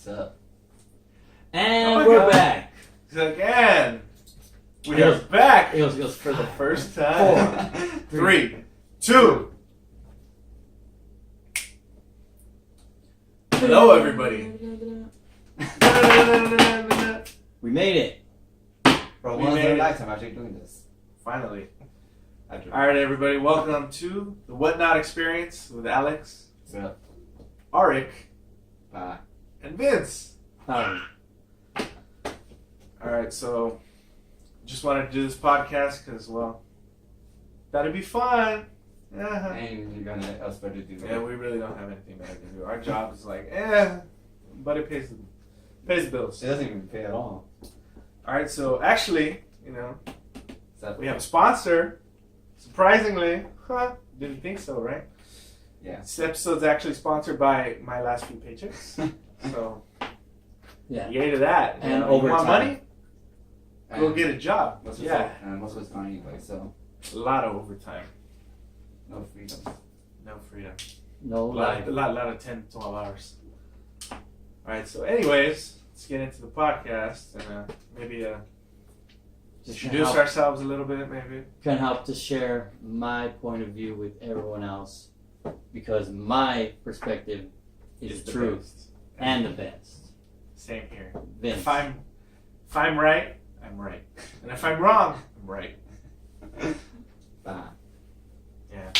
What's up? And we're back. Again. We are back. It was for the first time. 4, 3, 2. Hello, everybody. We made it. Bro, We when's made the it. last time I'm actually doing this? Finally. All All right, everybody. Welcome to the WhatNot experience with Alex, What's up? Arik, Bye. and Vince. Alright. All right, so just wanted to do this podcast because, well, that'd be fun. Yeah. And you're gonna else better do that. Yeah, we really don't have anything better to do. Our job is like, but it pays the bills. It doesn't even pay at all. All right, so actually, So, we have a sponsor. Surprisingly, didn't think so, right? yeah. This episode's actually sponsored by my last few paychecks. So, Yeah. yay to that. And you overtime. want money? Go And get a job. Most of Yeah, and most of it's gone anyway, so a lot of overtime. no freedom. No freedom. No A lot life. of 10, 12 hours. All right, so anyways, let's get into the podcast and maybe Just introduce ourselves a little bit, maybe. can help to share my point of view with everyone else because my perspective is the truth best. and the best. Same here. Vince. If I'm right, I'm right. And if I'm wrong, I'm right. Bye. Yeah.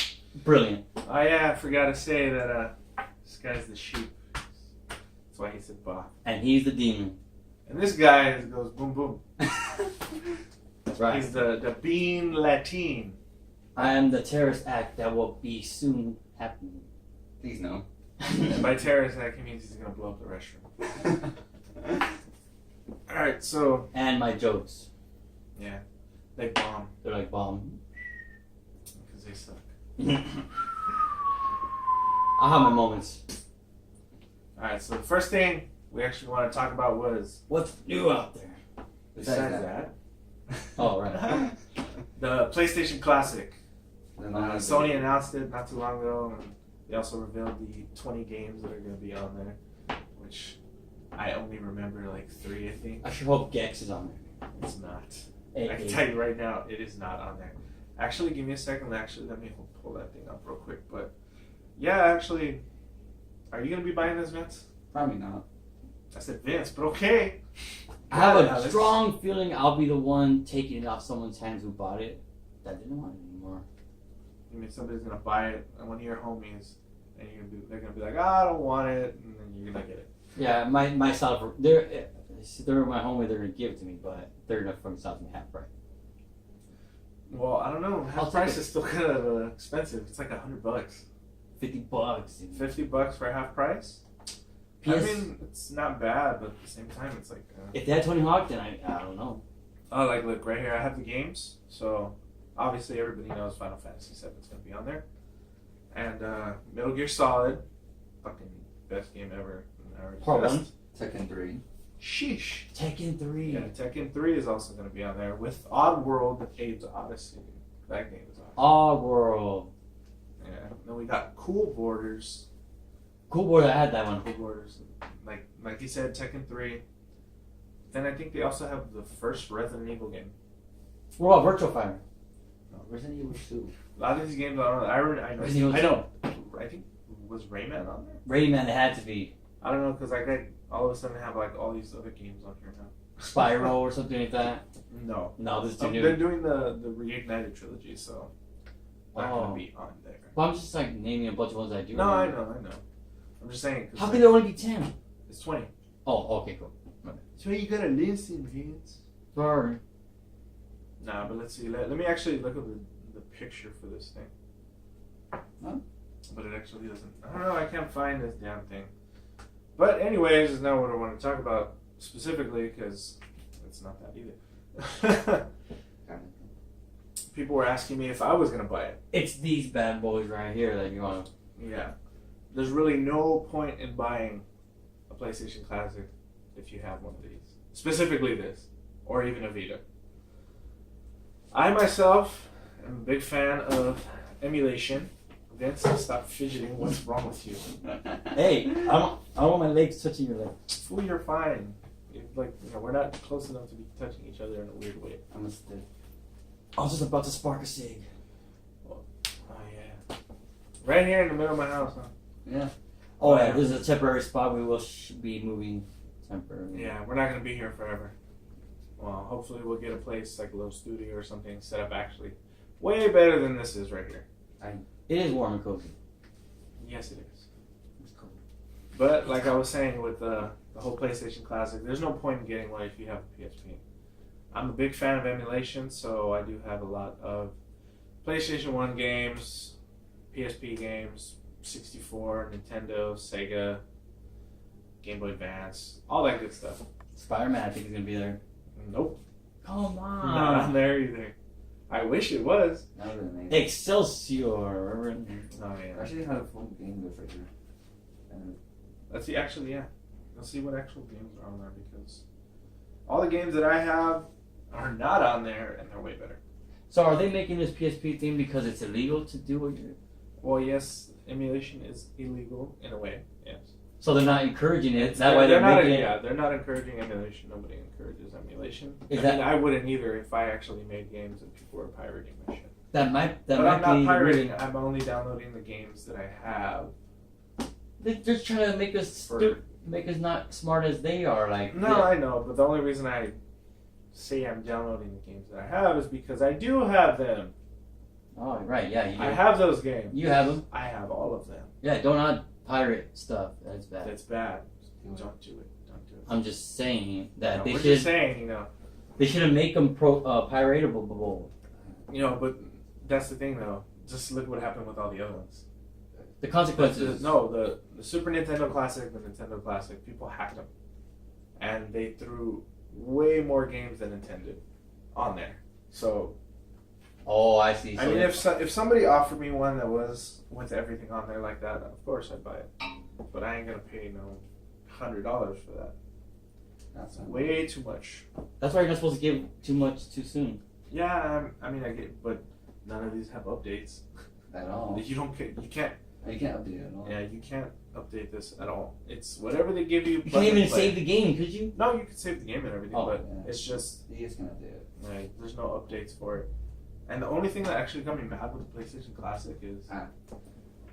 Brilliant. Oh yeah, I forgot to say that this guy's the sheep. That's why he said bah. And he's the demon. And this guy goes boom boom. That's right. He's the bean Latin. I am the terrorist act that will be soon happening. Please no. And by terrorist act, he means he's gonna blow up the restroom. All right, so And my jokes. yeah, they bomb They're like bomb. because they suck. I have my moments. All right, so the first thing we actually want to talk about was What's new out there? besides that, Oh, right. the PlayStation Classic. Sony Sony announced it not too long ago, and they also revealed the 20 games that are going to be on there, which I only remember like 3, I think. I sure hope Gex is on there. It's not. Hey, I can hey. tell you right now, it is not on there. Actually, give me a second. Actually, let me pull that thing up real quick. But yeah, actually, are you going to be buying this, Vince? Probably not. I said Vince, but okay. I have a Alex. strong feeling I'll be the one taking it off someone's hands who bought it that didn't want it anymore. I mean, somebody's going to buy it, and one of your homies, and they're going to be like, I don't want it, and then you're going to get it. Yeah, myself, they're my homie, they're gonna give it to me, but they're gonna fucking sell it to me half price. Well, I don't know. I'll Half take price it. is still kind of expensive. It's like $100. $50. Dude. $50 for half price? PS, I mean, it's not bad, but at the same time, it's like... if they had Tony Hawk, then I don't know. Oh, like, look, right here, I have the games. So, obviously, everybody knows Final Fantasy VII is going to be on there. And Metal Gear Solid, fucking best game ever. Part 1? Tekken 3. Sheesh. Tekken 3. Yeah, Tekken 3 is also going to be on there with Oddworld Abe's Odyssey. That game is awesome. Oddworld. Yeah. Then we got Cool Borders. Cool boy, I had that one. Cool Borders. Like you said, Tekken 3. Then I think they also have the first Resident Evil game. What about Virtual Fire? No, Resident Evil 2. A lot of these games, I don't know. I Resident Evil 2. know. I think, was Rayman on there? Rayman, it had to be. I don't know, because I got all of a sudden have like all these other games on here now. Spyro or something like that. No. No, this is too They're new. doing the Reignited trilogy, so not Oh. going to be on there. Well, I'm just like naming a bunch of ones I do. No, I remember. know. I'm just saying. 'Cause How can there only be 10? it's 20. Oh, okay, cool. So you gotta listen, Vince. Sorry. Nah, but let's see. Let me actually look at the picture for this thing. Huh? But it actually doesn't. I don't know. I can't find this damn thing. But anyways, is not what I want to talk about specifically because it's not that either. People were asking me if I was gonna buy it. It's these bad boys right here that you want to. Yeah. There's really no point in buying a PlayStation Classic if you have one of these. Specifically this. Or even a Vita. I myself am a big fan of emulation. Vince, stop fidgeting. What's wrong with you? Hey, I don't want my legs touching your leg. Fool, you're fine. We're not close enough to be touching each other in a weird way. I'm a stick. I was just about to spark a cig. Oh yeah. Right here in the middle of my house, huh? Yeah. Oh yeah, this is a temporary spot. We will be moving temporarily. Yeah, we're not gonna be here forever. Well, hopefully we'll get a place like a little studio or something set up actually way better than this is right here. It is warm and cozy. Yes, it is. It's cold. But like I was saying with the whole PlayStation Classic, there's no point in getting one if you have a PSP. I'm a big fan of emulation, so I do have a lot of PlayStation 1 games, PSP games, 64, Nintendo, Sega, Game Boy Advance, all that good stuff. Spider-Man, I think, is going to be there. Nope. Come on. Not on there either. I wish it was. That would have been amazing. Excelsior. Oh, I yeah. actually had a full game list right here. And Let's see, actually, yeah. Let's see what actual games are on there because all the games that I have are not on there and they're way better. So are they making this PSP thing because it's illegal to do what you're... Well, yes, emulation is illegal in a way, yes. So they're not encouraging it. It's- That way they're not, making it... yeah, they're not encouraging emulation. Nobody encourages emulation. Is I that- mean, I wouldn't either if I actually made games and people were pirating my shit. That might But I'm not be pirating. really... I'm only downloading the games that I have. They're just trying to make us make us not smart as they are. Like No, I know, but the only reason I say I'm downloading the games that I have is because I do have them. Oh, right, yeah, you do. I have those games. You have them. I have all of them. Yeah, don't not pirate stuff. That's bad. That's bad. Don't do it. Don't do it. I'm just saying that No, they we're should. just saying, They shouldn't make them piratable. but that's the thing though. Just look what happened with all the other ones. The consequences. The Super Nintendo Classic, the Nintendo Classic, people hacked them, and they threw way more games than intended on there. So Oh, I see. I mean, if somebody offered me one that was with everything on there like that, of course I'd buy it. But I ain't gonna pay no $100 for that. that's Way too much. That's why you're not supposed to give too much too soon. Yeah, I mean I get, but none of these have updates. at all. You don't get, you can't. You can't update it at all. Yeah, you can't update this at all. It's whatever they give you. You can't even save the game, could you? No, you can save the game and everything, Oh, but yeah. it's just You just can't update it. like there's no updates for it. And the only thing that actually got me mad with the PlayStation Classic is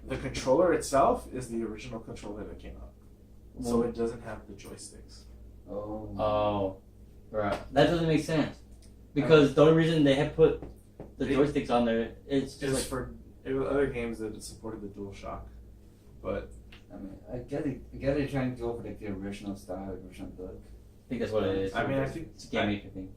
the controller itself is the original controller that came out, so it doesn't have the joysticks. Oh. Oh, right. That doesn't make sense. Because the only reason they have put the joysticks on there, it's just like... for other games that supported the DualShock, but I mean, I get it. You're trying to go for like the original style, the original look. I think that's what it is. I mean, I think It's a game maker thing.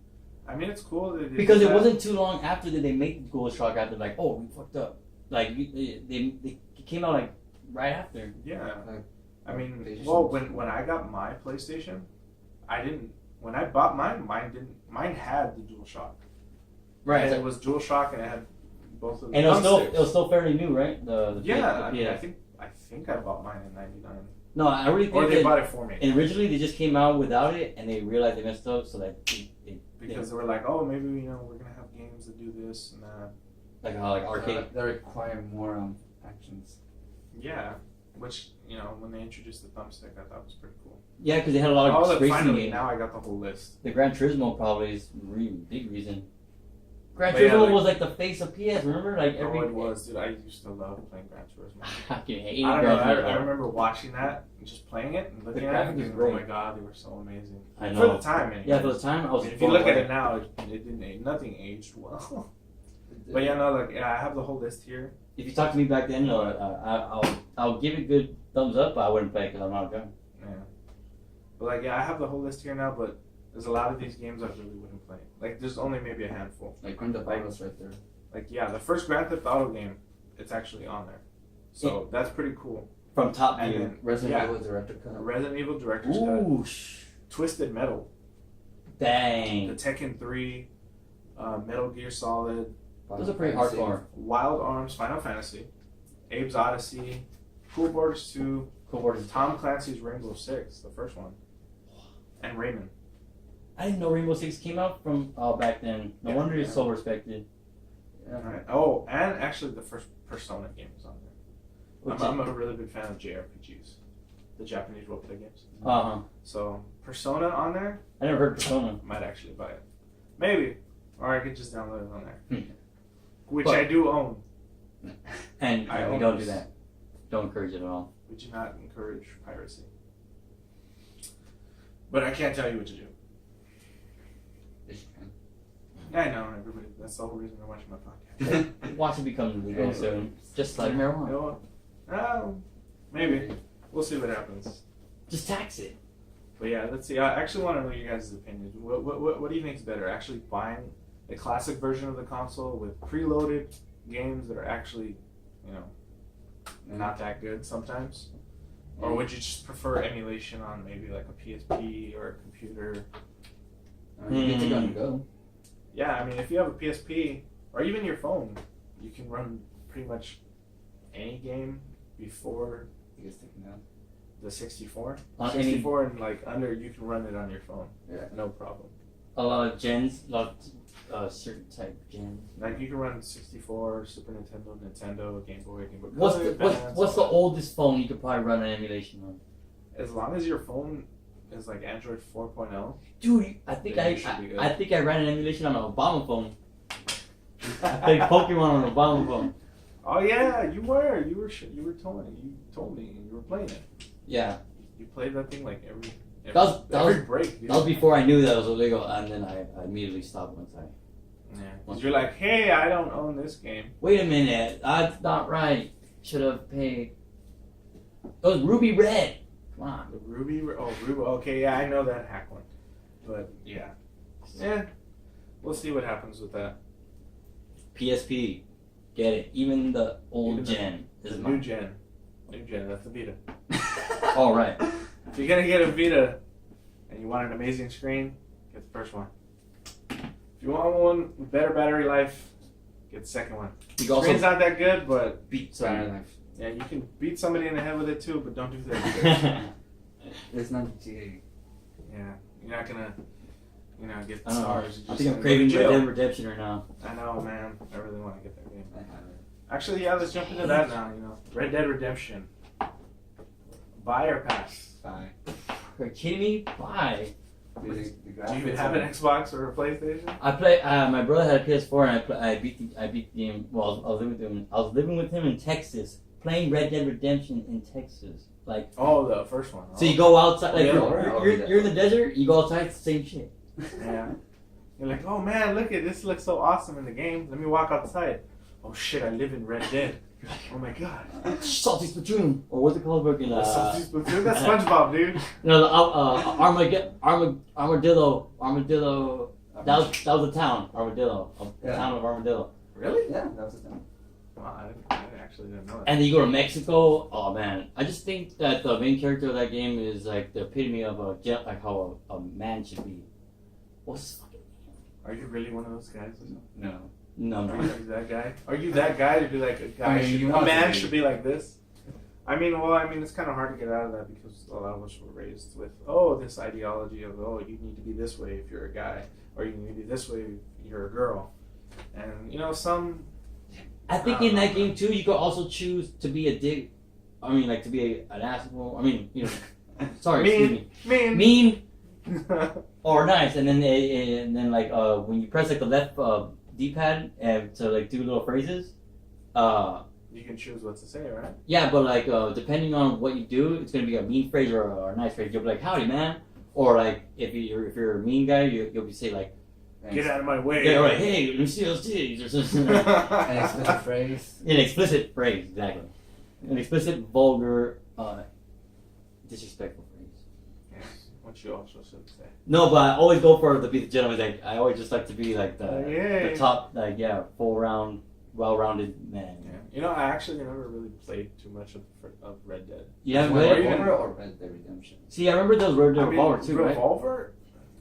I mean it's cool that they Because did it that. wasn't too long after that they made the DualShock after, like, oh, we fucked up. Like, they came out, like, right after. Yeah. Like, I mean, PlayStation. well, when I got my PlayStation, I didn't. When I bought mine didn't. Mine had the DualShock. Right. And it was DualShock, and it had both of the And thumbsticks. it was still fairly new, right? The Yeah, the I mean, PS. I think I bought mine in '99, No, I really or think they that bought it for me originally they just came out without it, and they realized they messed up, so that because they were like, oh, maybe we're gonna have games that do this and that. like how like arcade. They require more actions. Yeah, which when they introduced the thumbstick, I thought was pretty cool. Yeah, because they had a lot Oh, of look, racing finally games. now I got the whole list. The Gran Turismo probably is big reason. Gran But yeah, Turismo like- was like the face of PS. Remember, like every. Oh, it was, dude. I used to love playing Gran Turismo. I can hate I don't know. Gran Turismo. I remember wating that and just playing it and looking The at it graphics and is thinking, oh my great. god, they were so amazing. I For know. the time, anyway. Yeah, for the time, I was. If you look at it now, it didn't age. Nothing aged well. But yeah, no, I have the whole list here. If you talked to me back then, I'll give it good thumbs up, but I wouldn't play because I'm not a gun. Yeah. But I have the whole list here now. But there's a lot of these games I really wouldn't play. Like, there's only maybe a handful. Like Grand Theft Auto's right there. Like, yeah, the first Grand Theft Auto game, it's actually on there. So that's pretty cool. From Top And View. then Resident Yeah. Evil Director Cut. Resident Evil Director's Cut, Ooh, Twisted Metal, the dang. Tekken 3, Metal Gear Solid, Those are pretty Fantasy. hardcore. Wild Arms, Final Fantasy, Abe's Odyssey, Cool Borders 2, Cool Borders. Tom Clancy's Rainbow Six, the first one, and Rayman. I didn't know Rainbow Six came out from back then. No Yeah, wonder you're yeah. so respected. Yeah. Right. Oh, and actually the first Persona game was on there. I'm a really big fan of JRPGs, the Japanese role-play games. Uh-huh. So Persona on there, I never heard of Persona. might actually buy it. Maybe. Or I could just download it on there. Hmm. Which But- I do own. And I we own don't this. do that. Don't encourage it at all. We do not encourage piracy. But I can't tell you what to do. Yeah, I know, everybody. That's the whole reason they're watching my podcast. Watch it become legal soon. Just like marijuana. You know what? Maybe. We'll see what happens. Just tax it. But yeah, let's see. I actually want to know your guys' opinions. What do you think is better? Actually buying the classic version of the console with preloaded games that are actually, you know, not that good sometimes? Or would you just prefer emulation on maybe like a PSP or a computer? You get to go and go. Yeah, I mean, if you have a PSP or even your phone, you can run pretty much any game before You guys thinking that? the 64. On 64 and like under, you can run it on your phone. Yeah. No problem. A lot of gens, a lot of certain type of gens. Like you can run 64, Super Nintendo, Game Boy Color, What's the oldest phone you could probably run an emulation on? As long as your phone is like Android 4.0. Dude, I think Then you should be good. I think I ran an emulation on an Obama phone. I played Pokemon on an Obama phone. Oh yeah, you were telling me, you told me you were playing it. Yeah, You played that thing like every that was break. Dude. that was before I knew that was illegal, and then I immediately stopped once I. Yeah, because you're like, hey, I don't own this game. Wait a minute, that's not right. Should have paid. It was Ruby Red. Come on. The Ruby, okay, yeah, I know that hack one, but yeah, we'll see what happens with that. PSP, get it. Even the old Even gen The is new mine. gen, that's the Vita. All right. If you're gonna get a Vita and you want an amazing screen, get the first one. If you want one with better battery life, get the second one. You can Screen's also not that good, but beat Battery some. life. yeah, you can beat somebody in the head with it too, but don't do that. It's not GTA. Yeah, you're not gonna, get I don't know. stars. I You're think just I'm gonna go craving to Red jail. Dead Redemption right now. I know, man. I really want to get that game. I have it. Actually, yeah, let's jump into that now. Red Dead Redemption. Buy or pass? Bye. Are you kidding me? Why? The Do you graphics even have are- an Xbox or a PlayStation? I play. My brother had a PS4, and I beat the game. Well, I was living with him in Texas, playing Red Dead Redemption in Texas. Like, Oh, the first one. so you go outside. Like, Yeah, you're in the desert. You go outside. It's the same shit. Yeah. You're like, oh man, look at this. Looks so awesome in the game. Let me walk outside. Oh shit, I live in Red Dead. Oh my god. Salty Splatoon, or what's it called? Fucking That's SpongeBob, dude. No, the Armadillo. That was the town. Armadillo. The Yeah. town of Armadillo. Really? Yeah, that was the thing. Wow, I actually didn't know that. And then you go to Mexico. Oh man, I just think that the main character of that game is like the epitome of like how a man should be. What's his fucking name? Are you really one of those guys? No. No, Are no. you that guy? Are you that guy to be like a guy? I mean, you a want man to be. should be like this. I mean, it's kind of hard to get out of that because a lot of us were raised with this ideology of you need to be this way if you're a guy, or you need to be this way if you're a girl, and some. I think in that game too, you could also choose to be a dick. I mean, like to be an asshole. I mean, sorry, excuse me. Mean or nice, and then like when you press like the left D-pad and to like do little phrases, you can choose what to say, right? yeah, but like depending on what you do, it's gonna be a mean phrase or a nice phrase. You'll be like "Howdy, man," or like if you're a mean guy, you'll be say like Get out of my way. "Yeah, right, hey, let me see those titties," or something. An explicit phrase. An explicit phrase, exactly. An explicit, vulgar, disrespectful phrase. Yes, what you also should say. No, but I always go for the gentleman. Like I always just like to be like Yeah. the top, like full round, well-rounded man. Yeah. I actually never really played too much of Red Dead. You haven't Red played it? even- Revolver or Red Dead Redemption? See, I remember those Red Dead Revolver too, right? Revolver?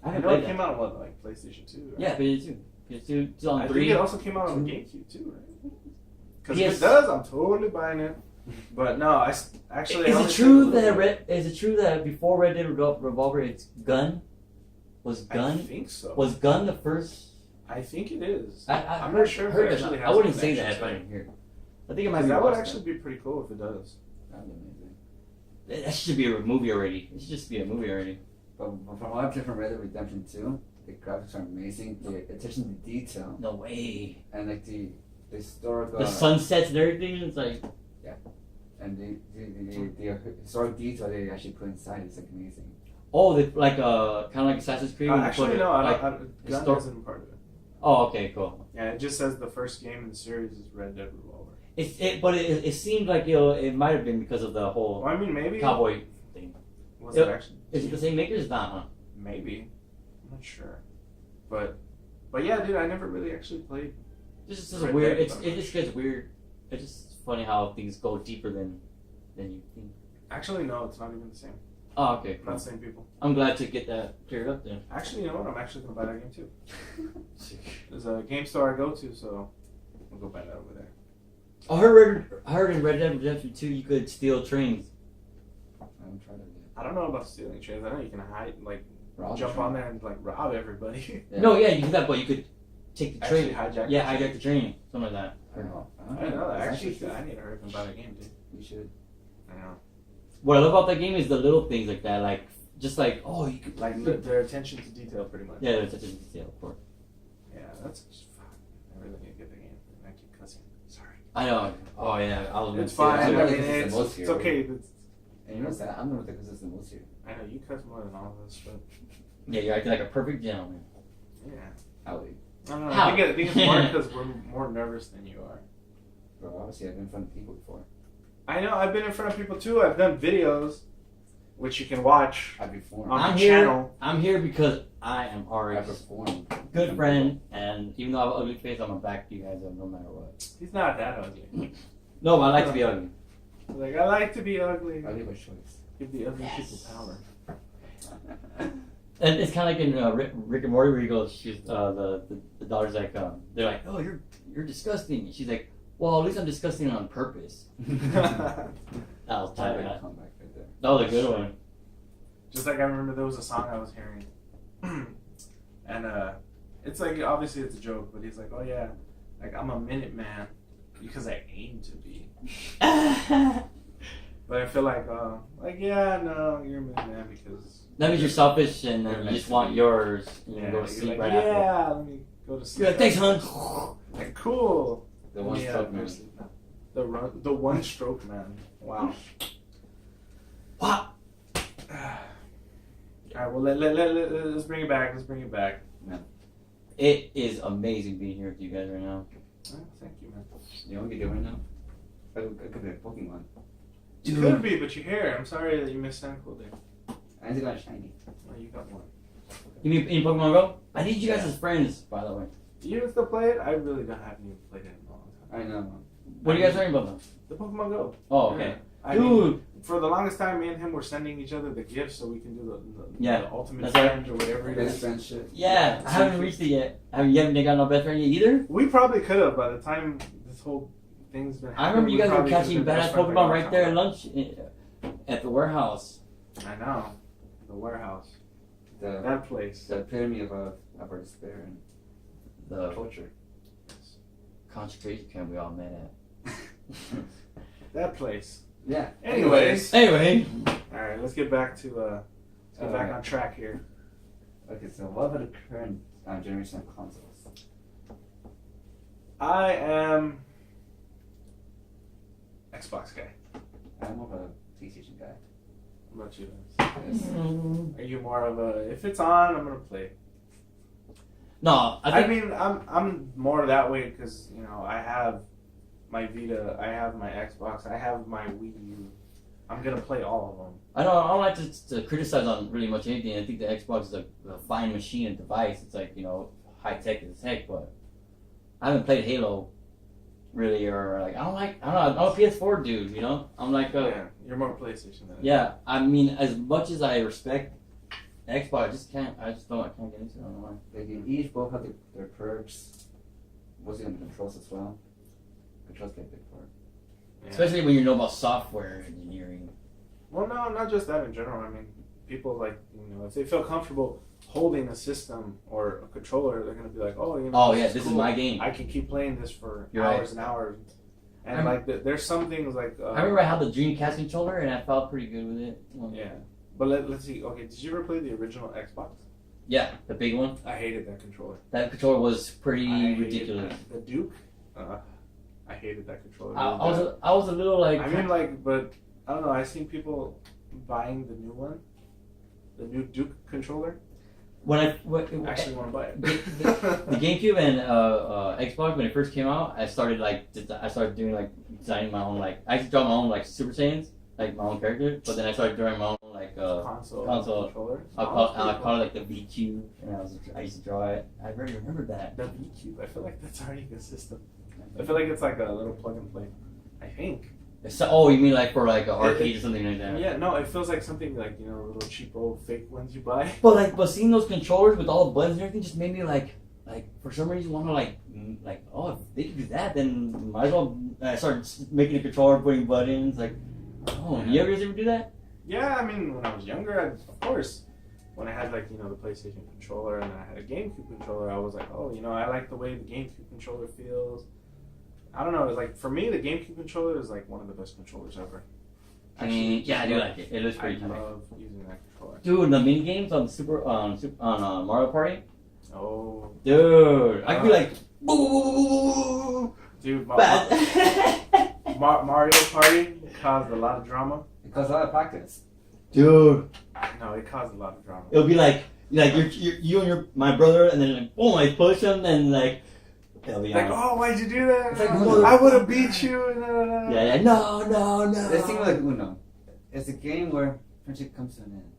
I I haven't know it played came that. out on like PlayStation 2, right? Yeah, PS2. PS2, it's on I 3. think it also came out on the GameCube too, right? Because Yes. if it does, I'm totally buying it. But no, actually. Is it true that before Red Dead Revolver, it's Gun? Was I Gun? think so. Was Gun the first? I think it is. I I'm heard, not sure if heard it that. actually I has wouldn't a say that connection if I to didn't hear it. I think it might be. That would watched actually be pretty cool if it does. That'd be amazing. That should be a movie already. It should just be a movie already. But from what I've played from Red Dead Redemption 2, the graphics are amazing. The attention to detail. No way. And like the historical. The sunsets and everything. It's like. And the historic detail they actually put inside is like amazing. Oh, like kind of like Assassin's Creed. Actually, no. Like, Gun isn't part of it. Oh, okay, cool. Yeah, it just says the first game in the series is Red Dead Revolver. But it seemed like it might have been because of the whole Well, I mean, maybe cowboy thing. Was it actually? Is it the same makers? Not, huh? Maybe. I'm not sure. But yeah, dude, I never really actually played. This is weird. It just gets weird. It's just funny how things go deeper than you think. Actually, no, it's not even the same. Oh, okay. Cool. Not the same people. I'm glad to get that cleared up then. Actually, you know what? I'm actually gonna buy that game too. There's a game store I go to, so we'll go buy that over there. I heard in Red Dead Redemption 2 you could steal trains. I haven't tried it yet. I don't know about stealing trains. I know you can hide, like Rob jump the train. on there and like rob everybody. Yeah. No, yeah, you can do that, but you could take the train. Actually hijack. Yeah, hijack the train. Something like that. I don't know. I didn't know that. It's Actually, I need to hurry up and buy that game, dude. You should. I know. What I love about that game is the little things like that, like just like you could Like their attention to detail, pretty much. yeah, there's such a detail, of course. Yeah, that's just fuck. I really need to get the game. I keep cussing. Sorry. I know. Oh yeah, I was. It's gonna say fine. that I too. mean, it's the most it's here, okay. It's, And you know what's that? I'm the one that does this the most here. I know you cuss more than all of us, but Yeah, you're acting like a perfect gentleman. yeah. Howdy. I don't know. How? I think it's more because we're more nervous than you are. Bro, obviously I've been in front of people before. I know. I've been in front of people too. I've done videos, which you can watch I performed. on I'm the here. channel. I'm here because I am I Ari's performed. good friend, and even though I have an ugly face, I'm gonna back you guys up no matter what. He's not that ugly. No, but I like to be ugly. Like I like to be ugly. I leave a choice. Give the ugly Yes. people power. And it's kind of like in Rick and Morty where he goes, she's the daughter's like, they're like, oh, you're disgusting. She's like, well, at least I'm disgusting on purpose. That was tight. Comeback That right there. was a good one. Just like I remember there was a song I was hearing, and it's like obviously it's a joke, but he's like, oh yeah, like I'm a minute man because I aim to be. But I feel like yeah, no, you're a minute man because That means you're selfish and you just want yours. And you go to you're sleep like, right after. yeah, let me go to sleep. You're like, thanks, hon. Like cool. The one Yeah, stroke man. The one stroke man. Wow. Wow. Alright, well let's bring it back. Let's bring it back. It is amazing being here with you guys right now. Oh, thank you, man. You know what we can do right now? I could be a Pokemon. You could be, but you're here. I'm sorry that you missed Tentacle there. I just got a shiny. Well, you got one. You mean in Pokemon Go? I need you guys as friends, by the way. Do you still play it? I really haven't even played it in a long time. I know. What are you guys talking about? The Pokemon Go. Oh, okay. Yeah. I Dude. mean, for the longest time, me and him were sending each other the gifts so we can do the ultimate that's right. friend or whatever it Best is. friend shit. Yeah, I haven't reached it yet. You haven't got no best friend yet either? We probably could have by the time this whole thing's been happening. I remember you we guys were probably could've catching been best badass friends Pokemon a right long there at time lunch at the warehouse. ago. I know. The warehouse. The That place. epitome of our despair and The culture. concentration camp we all met at. That place. Yeah. Anyways. Anyway. Alright, let's get back to let's get back on track here. Okay, so what about the current generation of consoles? I am Xbox guy. I'm more of a PlayStation guy. What about you? Yes. Are you more of a if it's on, I'm gonna play? No, I mean, I'm more that way because you know I have my Vita, I have my Xbox, I have my Wii U. I'm gonna play all of them. I don't like to criticize on really much anything. I think the Xbox is a fine machine and device. It's like, high tech as heck, but I haven't played Halo really, or like I'm a PS4 dude, I'm like Yeah, you're more PlayStation than yeah. I mean, as much as I respect Xbox, I can't get into it. I don't know why. They each both have their perks. Mostly on the controls as well. Controls play a big part. Yeah. Especially when you know about software engineering. Well, no, not just that in general. I mean, people like if they feel comfortable holding a system or a controller, they're gonna be like, oh, Oh yeah, is this cool. is my game. I can keep playing this for You're hours right. and hours. And like there's some things like I remember I had the Dreamcast controller and I felt pretty good with it. Yeah, but let's see. Okay, did you ever play the original Xbox? Yeah, the big one. I hated that controller. That controller was pretty ridiculous. The Duke. I hated that controller. I was a little like. I mean, like, but I don't know. I've seen people buying the new one, the new Duke controller. I actually want to buy it. The GameCube and Xbox, when it first came out, I started doing like designing my own, like I used to draw my own like Super Saiyans, like my own character. But then I started drawing my own like console controller. I call it like the VQ, and I used to draw it. I already remembered that. The VQ. I feel like that's already a system. I feel like it's like a little plug and play. I think. So, you mean like for like an arcade or something like that? Yeah, no, it feels like something like, you know, little cheap old fake ones you buy. But seeing those controllers with all the buttons and everything just made me like for some reason want to like oh, if they could do that, then might as well. I started making a controller, putting buttons like. Oh, you ever do that? Yeah, I mean, when I was younger, of course. When I had like, you know, the PlayStation controller and I had a GameCube controller, I was like, oh, you know, I like the way the GameCube controller feels. I don't know. It's like for me, the GameCube controller is like one of the best controllers ever. Actually, yeah, I do like it. It looks pretty tight. I love using that controller. Dude, the mini games on Mario Party. Oh, dude, I could be like, boo. Dude, Mario Party caused a lot of drama. It caused a lot of practice. Dude, no, it caused a lot of drama. It'll be like you and my brother, and then like boom, I push him, and like. Like, oh, why'd you do that? It's like, I would have beat you. Yeah, no. This thing like Uno. It's a game where friendship comes to an end.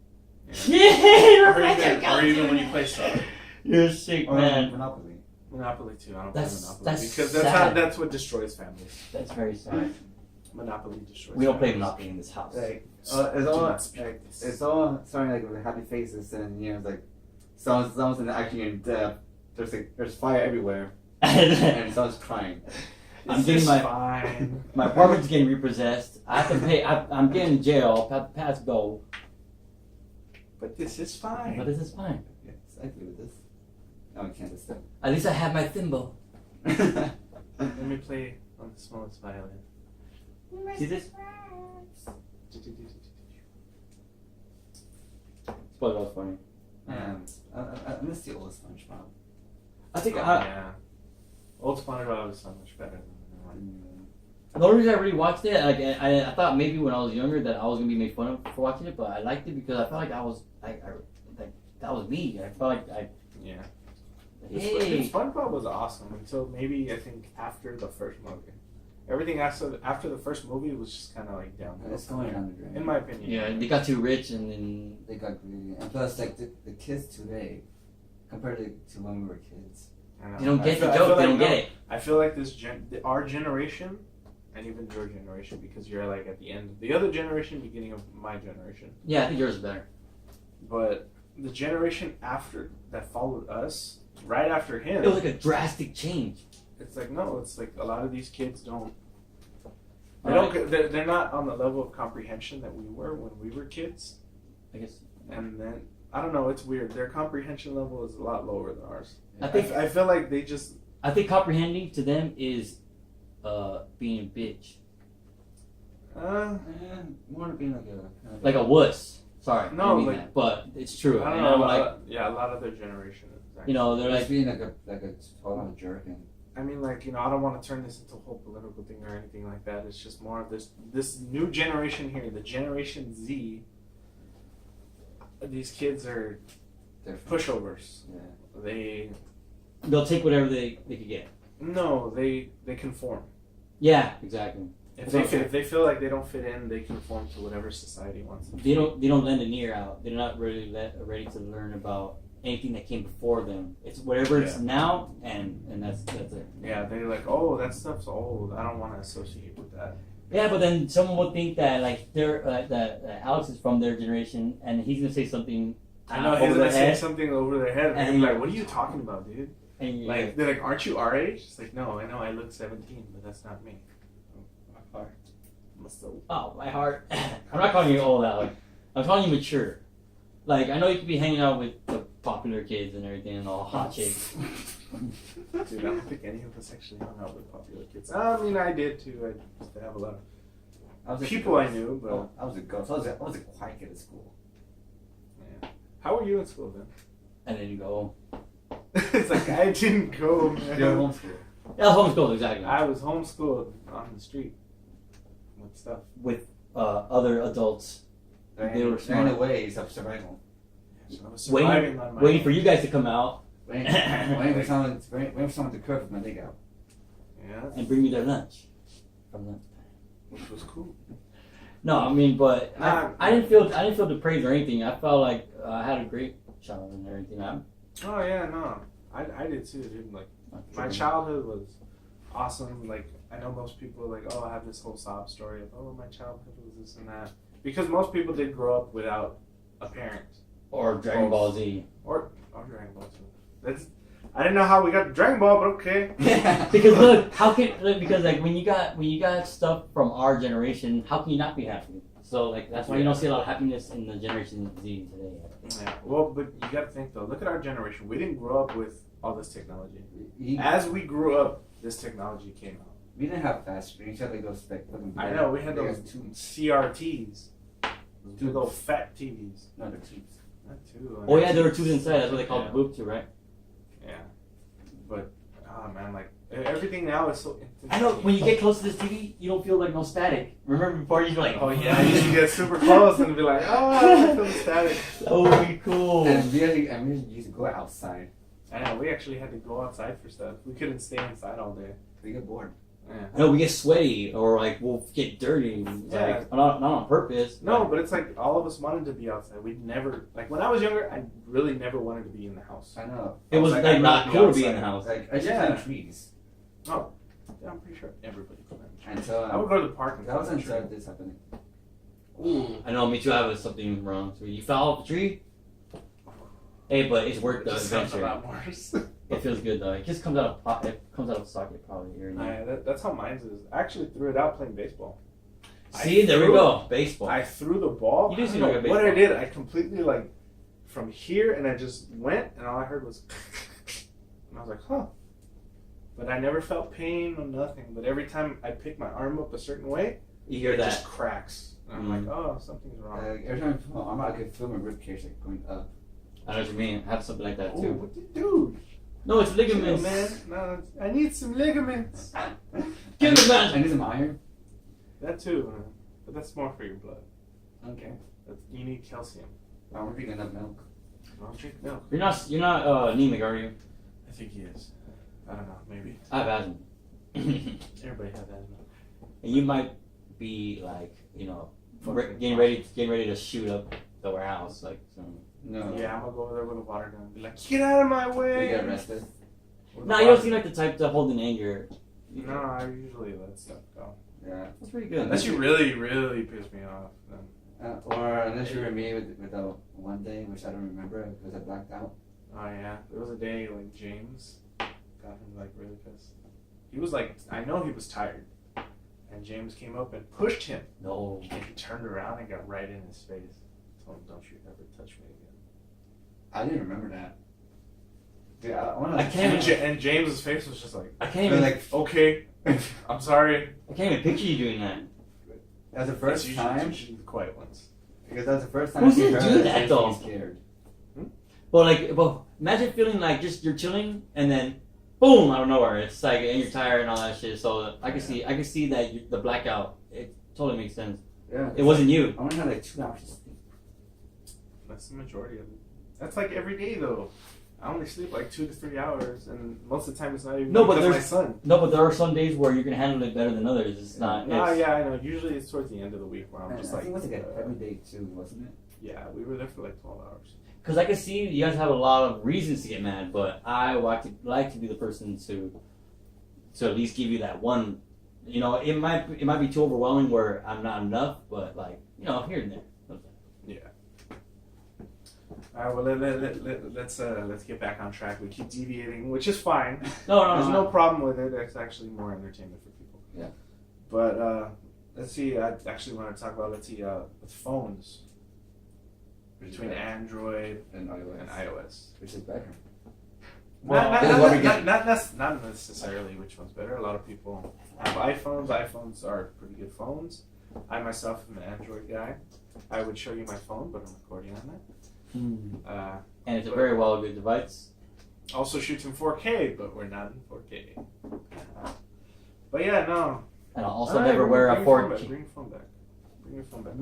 Yeah, or even when you play Star. You're sick, man. Monopoly. Monopoly too. I don't play Monopoly because that's what destroys families. That's very sad. Monopoly destroys. We don't play Monopoly in this house. Like, it's all starting like with happy faces, and you know, it's like someone's actually in depth. There's fire everywhere. And someone's crying. I'm getting my apartment's getting repossessed. I have to pay. I'm getting in jail. I have to pass go. But this is fine. Yes, I agree with this. No, I can't just. At least I have my thimble. Let me play on the smallest violin. See this? That was funny. I miss the old SpongeBob. I think yeah. Old SpongeBob is so much better than the new one. The only reason I really watched it, like I thought maybe when I was younger that I was gonna be made fun of for watching it, but I liked it because I felt like I was like that was me. I felt like yeah. Hey. SpongeBob was awesome until maybe I think after the first movie. Everything after the first movie was just kind of like downhill. It's going down the drain. In my opinion. Yeah, they got too rich and then they got greedy. And plus, like the kids today, compared to when we were kids. They don't get the joke. They don't get it. I feel like our generation, and even your generation, because you're like at the end of the other generation, beginning of my generation. Yeah, I think yours is better. But the generation after that followed us, right after him, it was like a drastic change. It's like no, it's like a lot of these kids don't. They're not on the level of comprehension that we were when we were kids. I guess. And then I don't know. It's weird. Their comprehension level is a lot lower than ours. I feel like they just. I think comprehending to them is being a bitch. More being like a wuss. Sorry, no, like, that, but it's true. I don't know. A lot of their generation. You know, they're like being like a total jerk. And I mean, like, you know, I don't want to turn this into a whole political thing or anything like that. It's just more of this new generation here, the Generation Z. These kids are pushovers. Yeah. They'll take whatever they could get. No, they conform. Yeah, exactly. If they feel like they don't fit in, they conform to whatever society wants them. They don't lend an ear out. They're not really ready to learn about anything that came before them. It's whatever it's now, and that's it. Yeah, they're like, oh, that stuff's old. I don't want to associate with that. Yeah, but then someone would think that like they're that Alex is from their generation, and he's gonna say something. I know he's gonna say something over their head, and you're like, what are you talking about, dude? And like they're like, aren't you our age? It's like, no, I know I look 17, but that's not me. My heart. Oh, my heart. I'm not calling you old, Alex. I'm calling you mature. Like I know you could be hanging out with the popular kids and everything, and all hot chicks. Dude, I don't think any of us actually hung out with popular kids. I mean, I did too. I used to have a lot of people I knew, but I was a ghost. I was a quiet kid at school. yeah. How were you in school then? I didn't go. It's like I didn't go, man. You're homeschooled. Yeah, homeschooled, exactly. I was homeschooled on the street with stuff. With other adults. They were They're in a smart. way of survival. So I was surviving on my Waiting own. for you guys to come out Waiting for someone to cook with my leg out. Yeah, and bring me their lunch from lunch. which was cool. No, I mean, but I didn't feel depraved or anything. I felt like I had a great childhood and everything. Oh yeah, no, I did too, dude. Like my childhood was awesome. Like I know most people like, oh, I have this whole sob story of, oh, my childhood was this and that, because most people did grow up without a parent or Dragon Ball Z. or Dragon Ball too. That's I didn't know how we got to Dragon Ball, but okay. Because look, because like when you got stuff from our generation, how can you not be happy? So like that's why you don't see a lot of happiness in the Generation Z today. Yeah. Well, but you got to think though. Look at our generation. We didn't grow up with all this technology. As we grew up, this technology came out. We didn't have fast screens. We had like those I know we had those CRTs, those big old fat TVs. No, they're tubes. Not too. Oh yeah, there were tubes inside. That's what they called the boob tube, right? Yeah, but oh man, like everything now is so. I know when you get close to this TV, you don't feel like no static. Remember before you were like, oh yeah, I used to get super close and be like, oh, I feel the static. that would be cool. And we used to go outside. I know we actually had to go outside for stuff. We couldn't stay inside all day. We get bored. Yeah. I know we get sweaty or like we'll get dirty. Yeah. Like not on purpose. No, but it's like all of us wanted to be outside. We never like when I was younger. I really never wanted to be in the house. I know. It was I'd like not rather cool to be in outside. the house. Like I just Yeah. had trees. Oh, yeah, I'm pretty sure everybody put that. Until I would go to the park and that was climb a until tree. this happening. Ooh. I know, me too. I was something wrong. So you fell off a tree. Hey, but it's worth It the just sounds a adventure. lot worse. It feels good though. It just comes out of it comes out of socket probably here and there. That's how mine is. I actually threw it out playing baseball. See, there we go. Baseball. I threw the ball. You do I seem don't like a know what I baseball. did. I completely like from here and I just went and all I heard was and I was like, huh. But I never felt pain or nothing. But every time I pick my arm up a certain way, You hear it that? just cracks. And I'm like, oh, something's wrong. Every time I put my arm out, I could feel my ribcage like going up. I know what you mean. I have something like that Ooh, too. what you do? No, it's ligaments. Man, no, I need some ligaments. Give me that. I need some iron. That too, but that's more for your blood. Okay. You need calcium. I'm drinking enough milk. Don't drink milk. You're not anemic, are you? I think he is. I don't know, maybe. I have asthma. Everybody has asthma. And you might be like, getting ready to shoot up the warehouse, like some. No. Yeah, I'm gonna go over there with a water gun and be like, get out of my way! You get arrested. No, you don't seem like the type to hold in anger. No, I usually let stuff go. Yeah. That's pretty good. Unless you really, really piss me off, then. Or unless you were me with the one day, which I don't remember because I blacked out. Oh yeah, there was a day like James got him like really pissed. He was like, I know he was tired, and James came up and pushed him. No. And he turned around and got right in his face. Told him, "Don't you ever touch me again." I didn't remember that. Dude, I can't And James's face was just like, I can't even like, okay, I'm sorry. I can't even picture you doing that. that was the first It's time. usually the quiet ones. Because that was the first time Who's I gonna seen do her that, and though? she's scared. Well, imagine feeling like just you're chilling and then boom out of nowhere. It's like and you're tired and all that shit. So I can see that the blackout. It totally makes sense. Yeah. It wasn't you. I only had like 2 hours to sleep. That's the majority of it. That's like every day though. I only sleep like 2 to 3 hours, and most of the time it's not even No, but because of my there's- son. No, but there are some days where you can handle it better than others. It's not. No, It's, yeah, I know. Usually it's towards the end of the week where I'm And just I like, think it was like every day too, wasn't it? yeah, we were there for like 12 hours. Because I can see you guys have a lot of reasons to get mad, but I like to be the person to at least give you that one. It might be too overwhelming where I'm not enough, but like here and there. Yeah. All right, well let's get back on track. We keep deviating, which is fine. No, There's no problem with it. It's actually more entertainment for people. Yeah. But let's see. I actually want to talk about with phones. between Android and iOS. Which is better? Well, Not necessarily which one's better. A lot of people have iPhones. iPhones are pretty good phones. I myself am an Android guy. I would show you my phone, but I'm recording on that. And it's a very well good device. Also shoots in 4K, but we're not in 4K. But yeah, no. And I'll also never wear a 4K. Bring your phone back. Bring your phone back.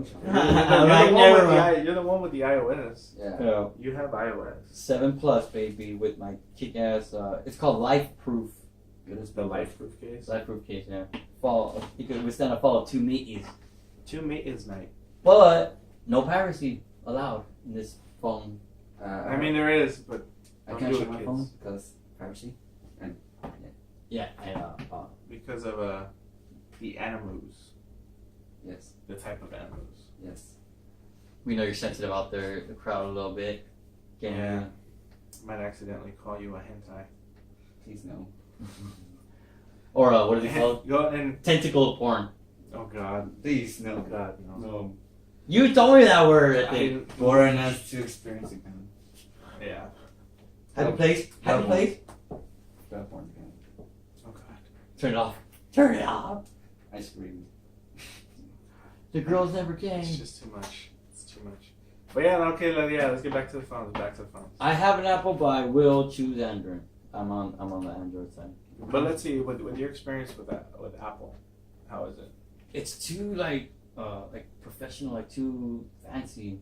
You're the one with the iOS. Yeah. You have iOS. 7 Plus, baby, with my kick-ass. It's called Life Proof. It is the Life Proof case. Life Proof case, yeah. You could withstand a fall of 2 meters. 2 meters, mate. But no piracy allowed in this phone. I mean, there is, but I can't show my phone because piracy. And yeah, because of the animals. Yes. The type of animals. Yes. We know you're sensitive out there, the crowd a little bit. Yeah. Might accidentally call you a hentai. Please no. Or what is it called? Go and tentacle porn. Oh God. Please no. God no. No. You told me that word. I think. Boring us to experience again. Yeah. Happy place. Happy place. That porn again. Oh God. Turn it off. Turn it off. I screamed. The girls never came. It's just too much. It's too much. But yeah, okay, let's get back to the phones. I have an Apple, but I will choose Android. I'm on the Android side. But let's see, with your experience with Apple, how is it? It's too like professional, like too fancy.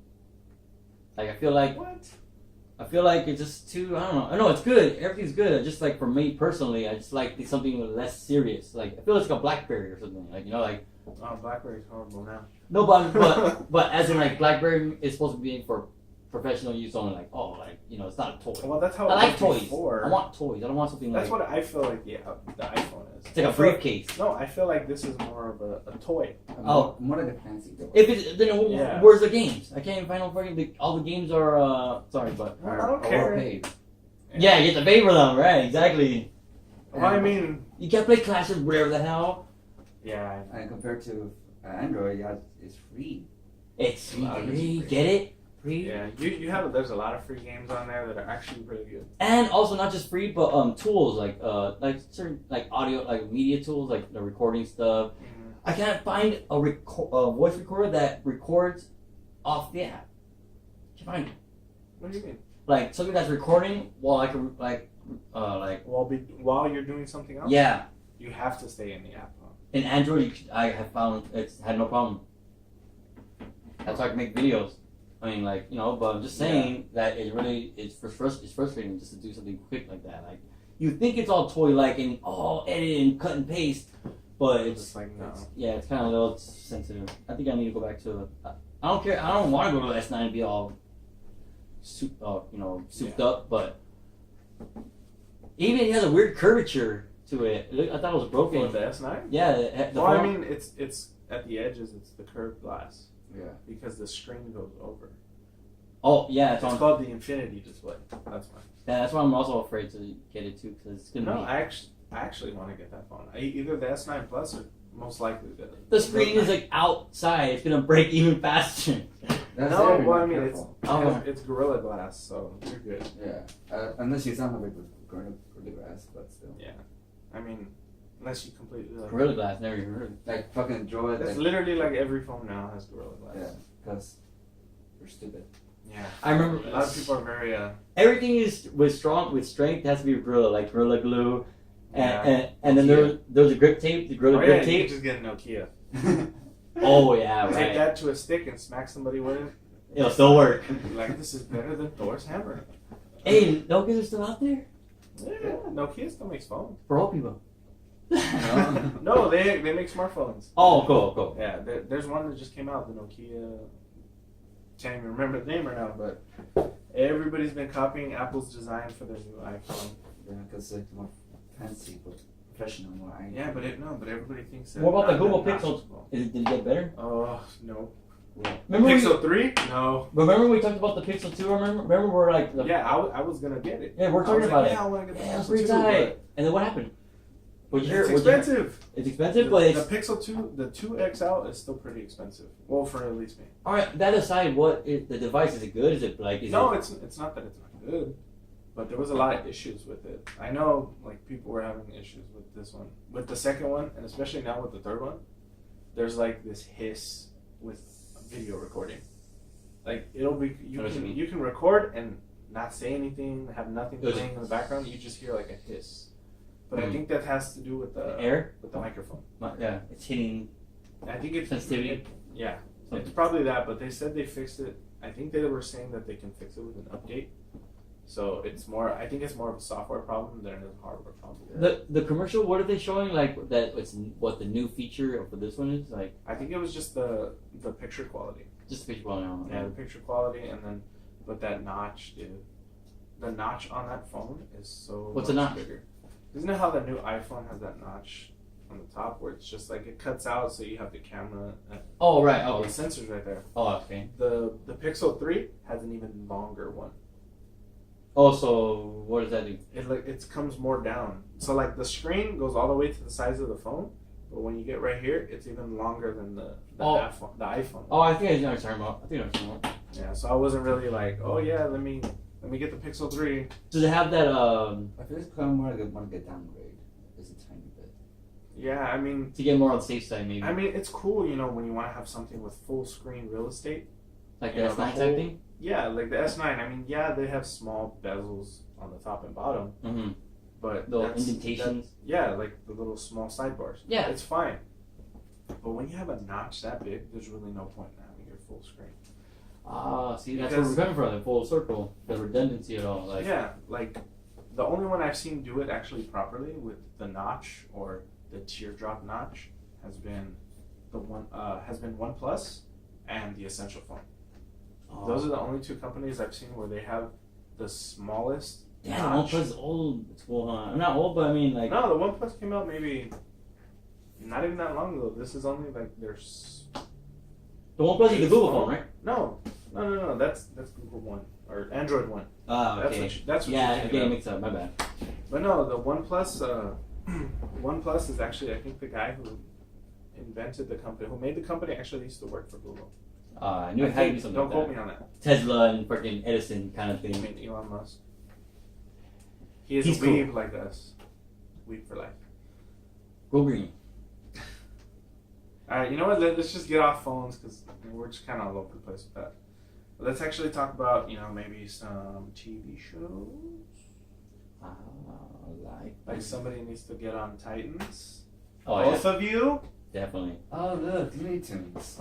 Like I feel like What? I feel like it's just too. I don't know. I know it's good. Everything's good. Just like for me personally, I just like something less serious. Like I feel it's like a BlackBerry or something. Like like. Oh, BlackBerry's horrible now. No, but as in like BlackBerry is supposed to be for professional use only. Like it's not a toy. Well, that's how I like was toys. before. I want toys. I don't want something That's like. what I feel like. Yeah, the iPhone is. It's like a briefcase. No, I feel like this is more of a toy. More like a fancy though. If it's then where's the games? I can't even find no fucking. All the games are sorry, but I don't care. Paid. yeah, you have to pay for them, right? Exactly. Well, I mean, you can't play Clash of whatever the hell. yeah. And compared to Android, yeah, it's free. It's Wow, free. it's free. Get it? Free. Yeah, you have. There's a lot of free games on there that are actually pretty good. And also not just free, but tools like certain like audio like media tools like the recording stuff. Mm-hmm. I can't find a voice recorder that records off the app. Can't find it. What do you mean? Like something that's recording while I can While you're doing something else. yeah. You have to stay in the app. Huh? In Android, I have found it's had no problem. That's how I can make videos. I mean, but I'm just saying that it's frustrating just to do something quick like that. Like, you think it's all toy-like and edit and cut and paste, but it's like no. it's kind of a little sensitive. I think I need to go back to. I don't care. I don't want to go to the S9 and be all souped up, but even it has a weird curvature to it. I thought it was broken. For the S9? Yeah. Well, I mean, it's at the edges. It's the curved glass. Yeah. Because the screen goes over. Oh yeah, it's called the Infinity display. That's why. Yeah, that's why I'm also afraid to get it too, because it's gonna be. I actually want to get that phone. Either the S9 Plus or most likely the screen is like outside. It's gonna break even faster. That's well, I mean, it's Gorilla Glass, so you're good. Yeah. Unless you sound like Gorilla Glass, but still. Yeah. I mean, unless you completely Gorilla Glass, never even heard of it. Like fucking draw it. It's literally like every phone now has Gorilla Glass. Yeah, because we're stupid. Yeah. I remember a lot of people are very. Everything is with strength has to be Gorilla, like Gorilla Glue, and then there's a grip tape, the Gorilla grip tape. You just get a Nokia. Oh yeah, right. Take that to a stick and smack somebody with it. It'll still work. Like, this is better than Thor's hammer. Hey, Nokias are still out there? Yeah, Nokia still makes phones. For old people. No, they make smartphones. Oh, cool. Yeah, there's one that just came out, the Nokia. Can't even remember the name right now, but everybody's been copying Apple's design for their new iPhone. Yeah, because it's more fancy, but professional, more. Yeah, but everybody thinks that. What about the Google Pixel? Did it get better? Oh no. Remember Pixel 3? No. Remember we talked about the Pixel 2? Remember we're like... I was going to get it. Yeah, we're talking about it. Yeah, I want to get the Pixel 2. Pretty tight. And then what happened? But it's expensive. It's expensive, but it's... The Pixel 2, the 2 XL is still pretty expensive. Well, for at least me. All right, that aside, what is the device? Is it good? Is it like? It's not that it's not good, but there was a lot of issues with it. I know, like people were having issues with this one, with the second one, and especially now with the third one. There's like this hiss with video recording. Like it'll be you can record and not say anything, have nothing playing in the background. You just hear like a hiss. But I think that has to do with the air, with the microphone. Yeah, it's hitting. I think it's sensitivity. Yeah, it's probably that. But they said they fixed it. I think they were saying that they can fix it with an update. So it's more. I think it's more of a software problem than a hardware problem. The commercial. What are they showing? Like that? It's what the new feature for this one is like. I think it was just the picture quality. Just the picture quality. Yeah, the picture quality, and then but that notch, dude. The notch on that phone is so. What's a notch? Bigger. Isn't it how the new iPhone has that notch on the top where it's just like it cuts out so you have the camera? Oh right. Oh, the sensors right there. Oh okay. The Pixel 3 has an even longer one. Oh, so what does that do? It comes more down. So like the screen goes all the way to the size of the phone, but when you get right here, it's even longer than the iPhone. Oh, I think I know what you're talking about. Yeah. So I wasn't really like, oh yeah, let me get the Pixel 3. Does it have that? I feel it's kind of more like a downgrade. It's a tiny bit. Yeah, I mean to get more on the safe side, maybe. I mean, it's cool, when you want to have something with full screen real estate, like the S9 type thing. Yeah, like the S9. I mean, yeah, they have small bezels on the top and bottom, but the indentations. Like the little small sidebars. Yeah, it's fine. But when you have a notch that big, there's really no point in having your full screen. See, that's where we're coming from, the full circle, the redundancy at all. Like the only one I've seen do it actually properly with the notch or the teardrop notch has been OnePlus and the Essential phone. Those are the only two companies I've seen where they have the smallest. Yeah, the OnePlus is old. It's cool, huh? I'm not old, but I mean like. No, the OnePlus came out maybe not even that long ago. This is only like there's. The OnePlus is the Google phone, right? No. That's Google One or Android One. Okay. That's what I'm getting mixed up. My bad. But no, the OnePlus. OnePlus is actually, I think, the guy who invented the company, who made the company, actually used to work for Google. I knew it had to be something. Don't quote me on that. Tesla and freaking Edison kind of thing. I mean, Elon Musk. He's a weeb cool. Like us. Weeb for life. Go green. Alright, you know what? Let's just get off phones because we're just kind of all over the place with that. But let's actually talk about, maybe some TV shows. Like somebody needs to get on Titans. Oh, Both of you? Definitely. Oh, look, Looney Tunes.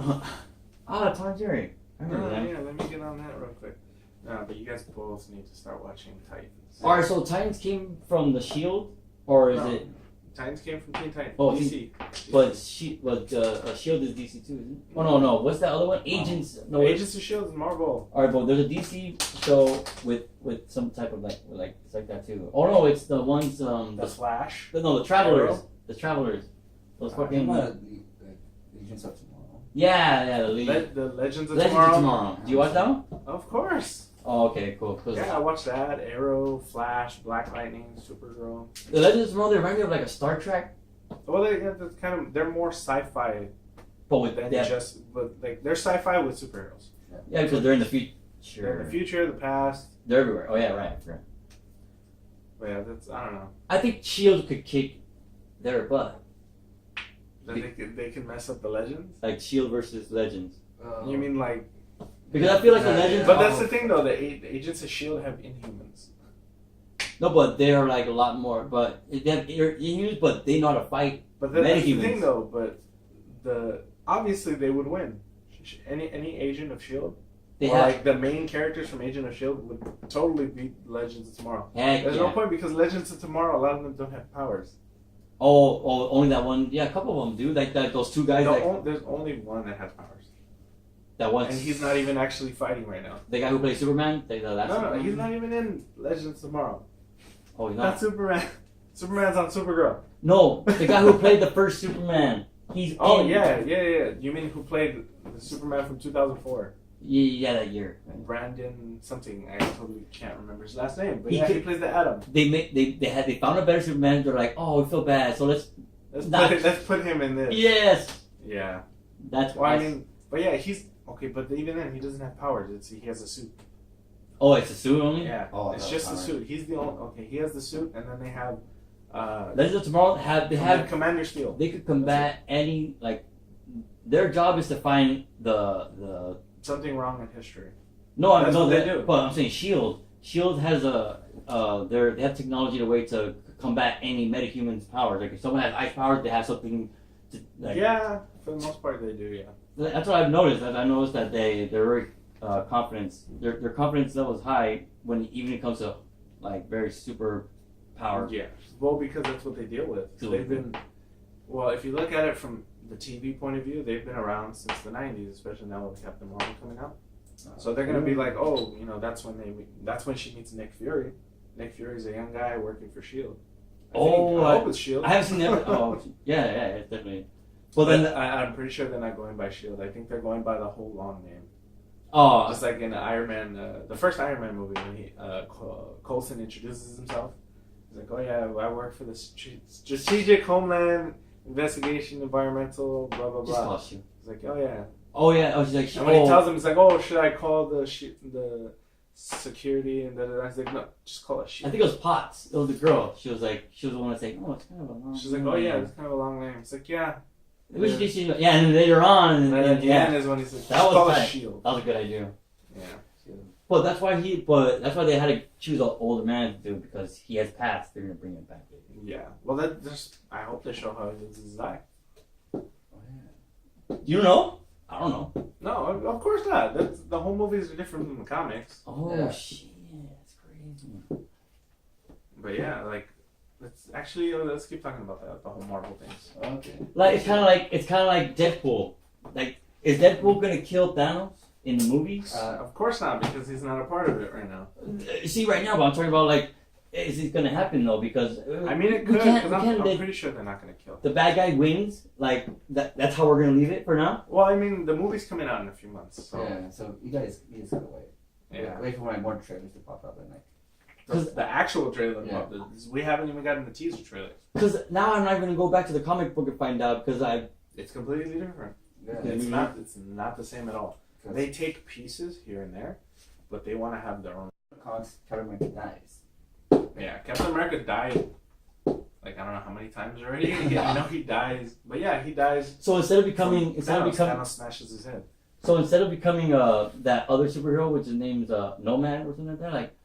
Tom and Jerry. I remember that. Yeah, let me get on that real quick. No, but you guys both need to start watching Titans. Alright, so Titans came from the Shield, or is it? Titans came from Teen Titans. Oh, DC. But Shield is DC too, isn't it? Oh no, what's that other one? Agents. No, Agents of Shield is Marvel. Alright, but there's a DC show with some type of like it's like that too. Oh no, it's the ones the Flash. No, the Travelers. Arrow? The Travelers. Those fucking. The Agents of Tomorrow. Yeah, the Legends of Tomorrow. Do you watch that one? Of course. Oh, okay, cool. Yeah, I watched that. Arrow, Flash, Black Lightning, Supergirl. The Legends of Tomorrow, they remind me of like a Star Trek. Well, they're more sci-fi. But they're sci-fi with superheroes. Yeah, because they're in the future. They're in the future, the past. They're everywhere. Oh yeah, right. But yeah, I don't know. I think Shield could kick their butt. They can mess up the Legends? Like Shield versus Legends. You mean like... Because I feel like the Legends... But that's the thing though, the Agents of S.H.I.E.L.D. have Inhumans. No, but they're like a lot more, but they have Inhumans, but they know how to fight. But that's the thing though, but obviously they would win. Any Agent of S.H.I.E.L.D. Like the main characters from Agent of S.H.I.E.L.D. would totally beat Legends of Tomorrow. There's no point because Legends of Tomorrow, a lot of them don't have powers. Oh, only that one. Yeah, a couple of them do. Like those two guys. There's only one that has powers. That one. And he's not even actually fighting right now. The guy who plays Superman? No, he's not even in Legends of Tomorrow. Oh, he's not? Not Superman. Superman's on Supergirl. No, the guy who played the first Superman. He's yeah. You mean who played the Superman from 2004? Yeah, that year. Right? Brandon something. I totally can't remember his last name, but he plays the Atom. They found a better Superman. They're like, oh, we feel bad, so let's put him in this. Yes. Yeah. That's why. I mean, but yeah, he's okay. But even then, he doesn't have powers. He has a suit. Oh, it's a suit only. Yeah. Oh, it's just the suit. He's the only. Okay, he has the suit, and then they have. Legends of Tomorrow have Commander Steel. They could combat any like. Their job is to find the something wrong in history. No, I know they do. But I'm saying Shield. Shield has they have technology the way to combat any metahuman's powers. Like if someone has ice powers, they have something. Yeah, for the most part they do. Yeah. That's what I've noticed. I noticed that they're very confidence. Their confidence level is high when even it comes to like very super powers. Yeah. Well, because that's what they deal with. They've been. Well, if you look at it from the TV point of view, they've been around since the 90s, especially now with Captain Marvel coming out. So they're gonna be like, oh, that's when she meets Nick Fury. Nick Fury's a young guy working for Shield. I hope it's Shield. I haven't seen that. Oh, yeah, definitely. Well, then I'm pretty sure they're not going by Shield. I think they're going by the whole long name. Oh, just like in Iron Man, the first Iron Man movie when Coulson introduces himself. He's like, oh yeah, I work for the Strategic Homeland Investigation, Environmental, blah blah blah. Just lost you. He's like, oh yeah. Oh yeah. Oh, she's like. And when he tells him, he's like, oh, should I call the security and da. He's like, no, just call it Shield. I think it was Potts. It was the girl. She was the one that's like, oh, it's kind of a long. She's like, oh yeah, it's kind of a long name. It's like, yeah. Yeah, and then later on, and at the end is when he's like, that was a Shield. That was a good idea. Yeah. But that's why they had to choose an older man to do it because he has passed. They're gonna bring him back. Yeah. Well, I hope they show how he loses his eye. Oh, yeah. You know? I don't know. No, of course not. The whole movies are different from the comics. Oh yeah. Shit, that's crazy. But yeah, like let's keep talking about the whole Marvel things. Okay. Like it's kind of like Deadpool. Like, is Deadpool gonna kill Thanos in the movies? Of course not, because he's not a part of it right now. See, right now, but I'm talking about like, is it gonna happen though? Because I mean, it could. Because I'm pretty sure they're not gonna kill him. The bad guy wins. Like that's how we're gonna leave it for now. Well, I mean, the movie's coming out in a few months. So. Yeah. So you guys gotta wait. Yeah. Wait for more trailers to pop up and like. Because the actual trailer, we haven't even gotten the teaser trailers. Because now I'm not going to go back to the comic book and find out because it's completely different. Yeah. It's not the same at all. They take pieces here and there, but they want to have their own. Captain America dies. Yeah, Captain America died. Like I don't know how many times already. I know he dies, but yeah, he dies. So Thanos smashes his head. So instead of becoming that other superhero, which is named Nomad or something like that, like.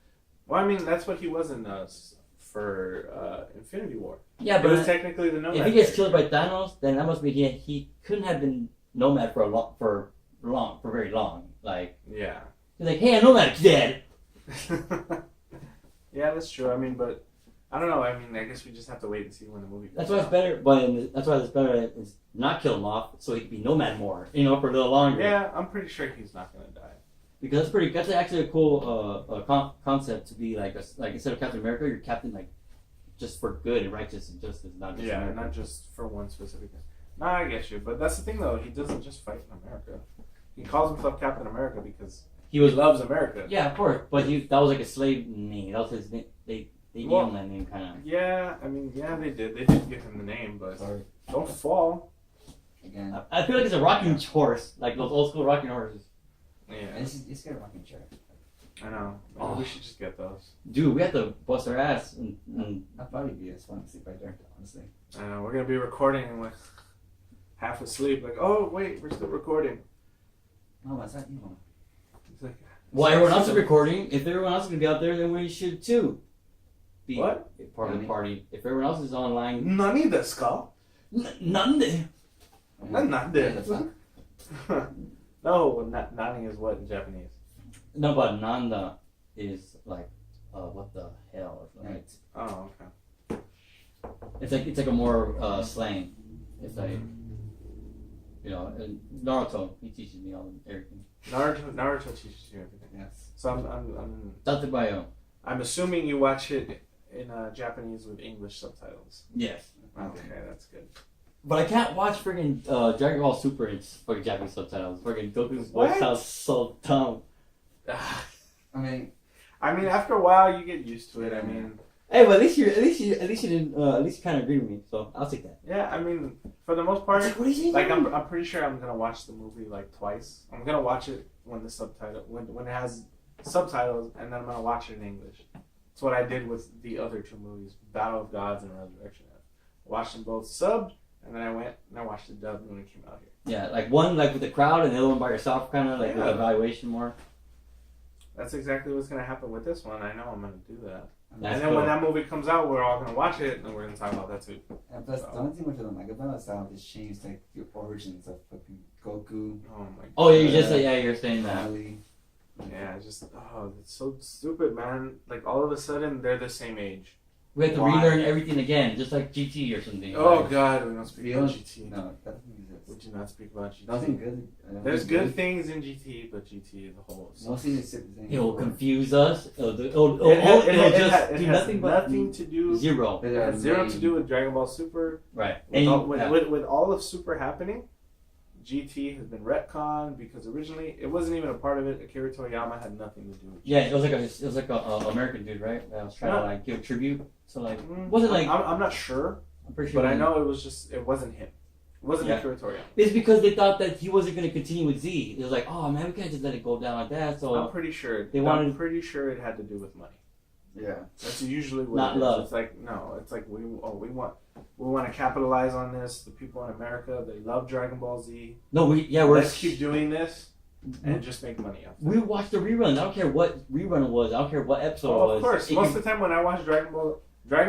Well, I mean, that's what he was in for Infinity War. Yeah, but it was technically the Nomad. If he gets killed by Thanos, then that must be he couldn't have been Nomad for very long. Like yeah, he's like, hey, Nomad's dead. Yeah, that's true. I mean, but I don't know. I mean, I guess we just have to wait and see when the movie. That's why it's better. But that's why it's better is not kill him off, so he can be Nomad more. For a little longer. Yeah, I'm pretty sure he's not gonna die. Because that's actually a cool concept to be like instead of Captain America, you're Captain like just for good and righteous and justice, not just America. Not just for one specific thing. Nah, I get you, but that's the thing though. He doesn't just fight in America. He calls himself Captain America because he loves America. Yeah, of course, but that was like a slave name. That was his name. They gave him that name kind of. Yeah, I mean, yeah, they did. They did give him the name, but don't fall. Again, I feel like it's a rocking horse, like those old school rocking horses. Yeah, it's got a rocking chair. I know. Maybe we should just get those. Dude, we have to bust our ass. And I'd probably be as fun to sleep right there, honestly. I know. We're gonna be recording with half asleep. Like, oh wait, we're still recording. No, that's not evil. It's like, well, everyone else is recording. If everyone else is gonna be out there, then we should too. Be what? Part of the party. If everyone else is online. Nani desu ka? Nande. Nande. No, nani is what in Japanese? No, but nanda is like, what the hell or something. Right. Oh, okay. It's like a more slang. It's like, Naruto. He teaches me everything. Naruto teaches you everything. Yes. So I'm Tatebayo. I'm assuming you watch it in Japanese with English subtitles. Yes. Okay, that's good. But I can't watch freaking Dragon Ball Super in fucking Japanese subtitles. Freaking Goku's voice sounds so dumb. I mean, after a while you get used to it. I mean, hey, but at least you didn't at least you kind of agree with me. So I'll take that. yeah. I mean, for the most part, What is he? like I'm pretty sure I'm gonna watch the movie like twice. I'm gonna watch it when the subtitle when it has subtitles, and then I'm gonna watch it in English. That's what I did with the other two movies, Battle of Gods and Resurrection. I watched them both subbed, and then I went and I watched it dubbed when it came out here. Yeah, like one like with the crowd, and the other one by yourself, kind of like with evaluation more. That's exactly what's gonna happen with this one. I know I'm gonna do that. That's and then when that movie comes out, we're all gonna watch it, and we're gonna talk about that too. and plus, the only thing which I don't like about it is how they changed like the origins of fucking Goku. Oh my god. Oh, you just you're saying that. Really. Yeah, it's so stupid, man. Like all of a sudden they're the same age. We have to Why? relearn everything again, just like GT or something. Oh Like, god, we don't speak about Feels- GT. No, that doesn't exist. We do not speak about GT. Nothing good. There's good things in GT, but GT as a whole. Mostly it's the same. It will confuse us. It'll just It do has nothing but nothing to do. zero. But It has zero to do with Dragon Ball Super. Right. With all of Super happening, GT has been retconned because originally it wasn't even a part of it. Akira Toriyama had nothing to do with it. Yeah, it was like a American dude, right? That was trying to like give tribute. So like, Mm, wasn't like I'm not sure, I'm pretty sure. but I know it wasn't him. It wasn't Yeah. Akira Toriyama. It's because they thought that he wasn't going to continue with Z. It was like, oh man, we can't just let it go down like that. So I'm pretty sure. I'm pretty sure it had to do with money. Yeah. That's usually what Not it is. love. It's like no. It's like we want to capitalize on this. The people in America, they love Dragon Ball Z. no, Let's keep doing this and just make money off it. We watched the rerun. I don't care what rerun it was. I don't care what episode it was. Of course. Most of the time when I watch Dragon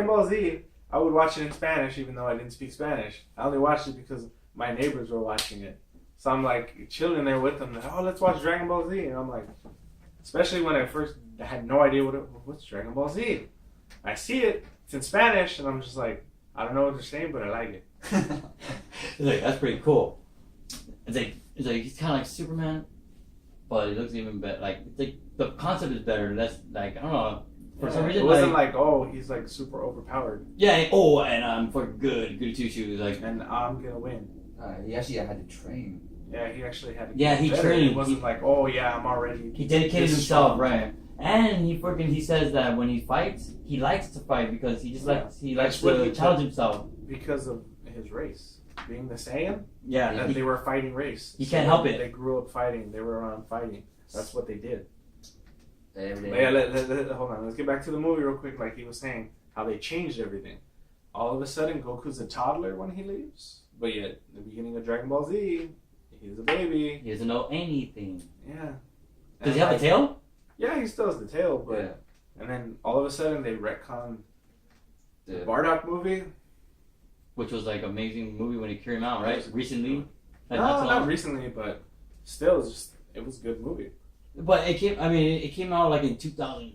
Ball Z, I would watch it in Spanish even though I didn't speak Spanish. I only watched it because my neighbors were watching it. So I'm like chilling there with them. Like, oh, let's watch Dragon Ball Z. And I'm like, especially when I first had no idea what's Dragon Ball Z. I see it. It's in Spanish. And I'm just like, I don't know what they're saying, but I like it. It's like, that's pretty cool. It's like he's kind of like Superman, but it looks even better. Like it's like the concept is better. That's like I don't know. For some reason, it wasn't like oh he's like super overpowered. Yeah. Oh, and I'm for good two shoes. Like And I'm gonna win. He actually had to train. Yeah, he actually had to. Yeah, get he better. trained. It wasn't like oh yeah I'm already. he dedicated this himself, strong. right? And he says that when he fights, he likes to fight because he just likes That's what to he challenge did. himself. Because of his race, being the Saiyan. Yeah. And they were fighting race. You can't help it. They grew up fighting. They were around fighting. That's what they did. Every But yeah, hold on. Let's get back to the movie real quick. Like he was saying, how they changed everything. All of a sudden, Goku's a toddler when he leaves. But yet, at the beginning of Dragon Ball Z, he's a baby. He doesn't know anything. Yeah. Does he have a tail? Yeah, he still has the tail. But Yeah. and then all of a sudden, they retconned the Yeah. Bardock movie. Which was like amazing movie when it came out, right? Recently. Like, No, so not long. recently, but still, it was a good movie. But it came. I mean, it came out like in 2000,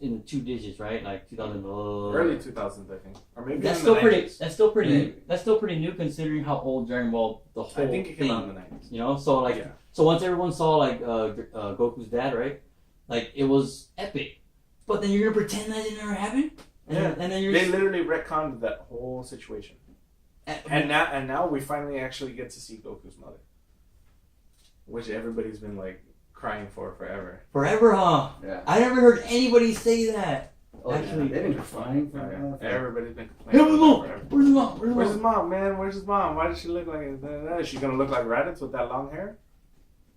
in the 2 digits, right? Like 2000. Early 2000s, I think, or maybe That's in still the pretty. 90s. That's still pretty. Yeah. That's still pretty new considering how old Dragon Ball the whole I think it came thing. out in the 90s. You know, so like, Yeah. so once everyone saw like Goku's dad, right? Like it was epic. But then you're gonna pretend that it never happened. Yeah. And then you're. They literally retconned that whole situation. And now we finally actually get to see Goku's mother, which everybody's been like crying for forever. Forever, huh? Yeah. I never heard anybody say that. Oh, Actually, they've been crying for Everybody's been Hey, complaining. where's mom? about it forever. Where's mom? Where's his mom, man? Where's his mom? Why does she look like it? Is she gonna look like Raditz with that long hair?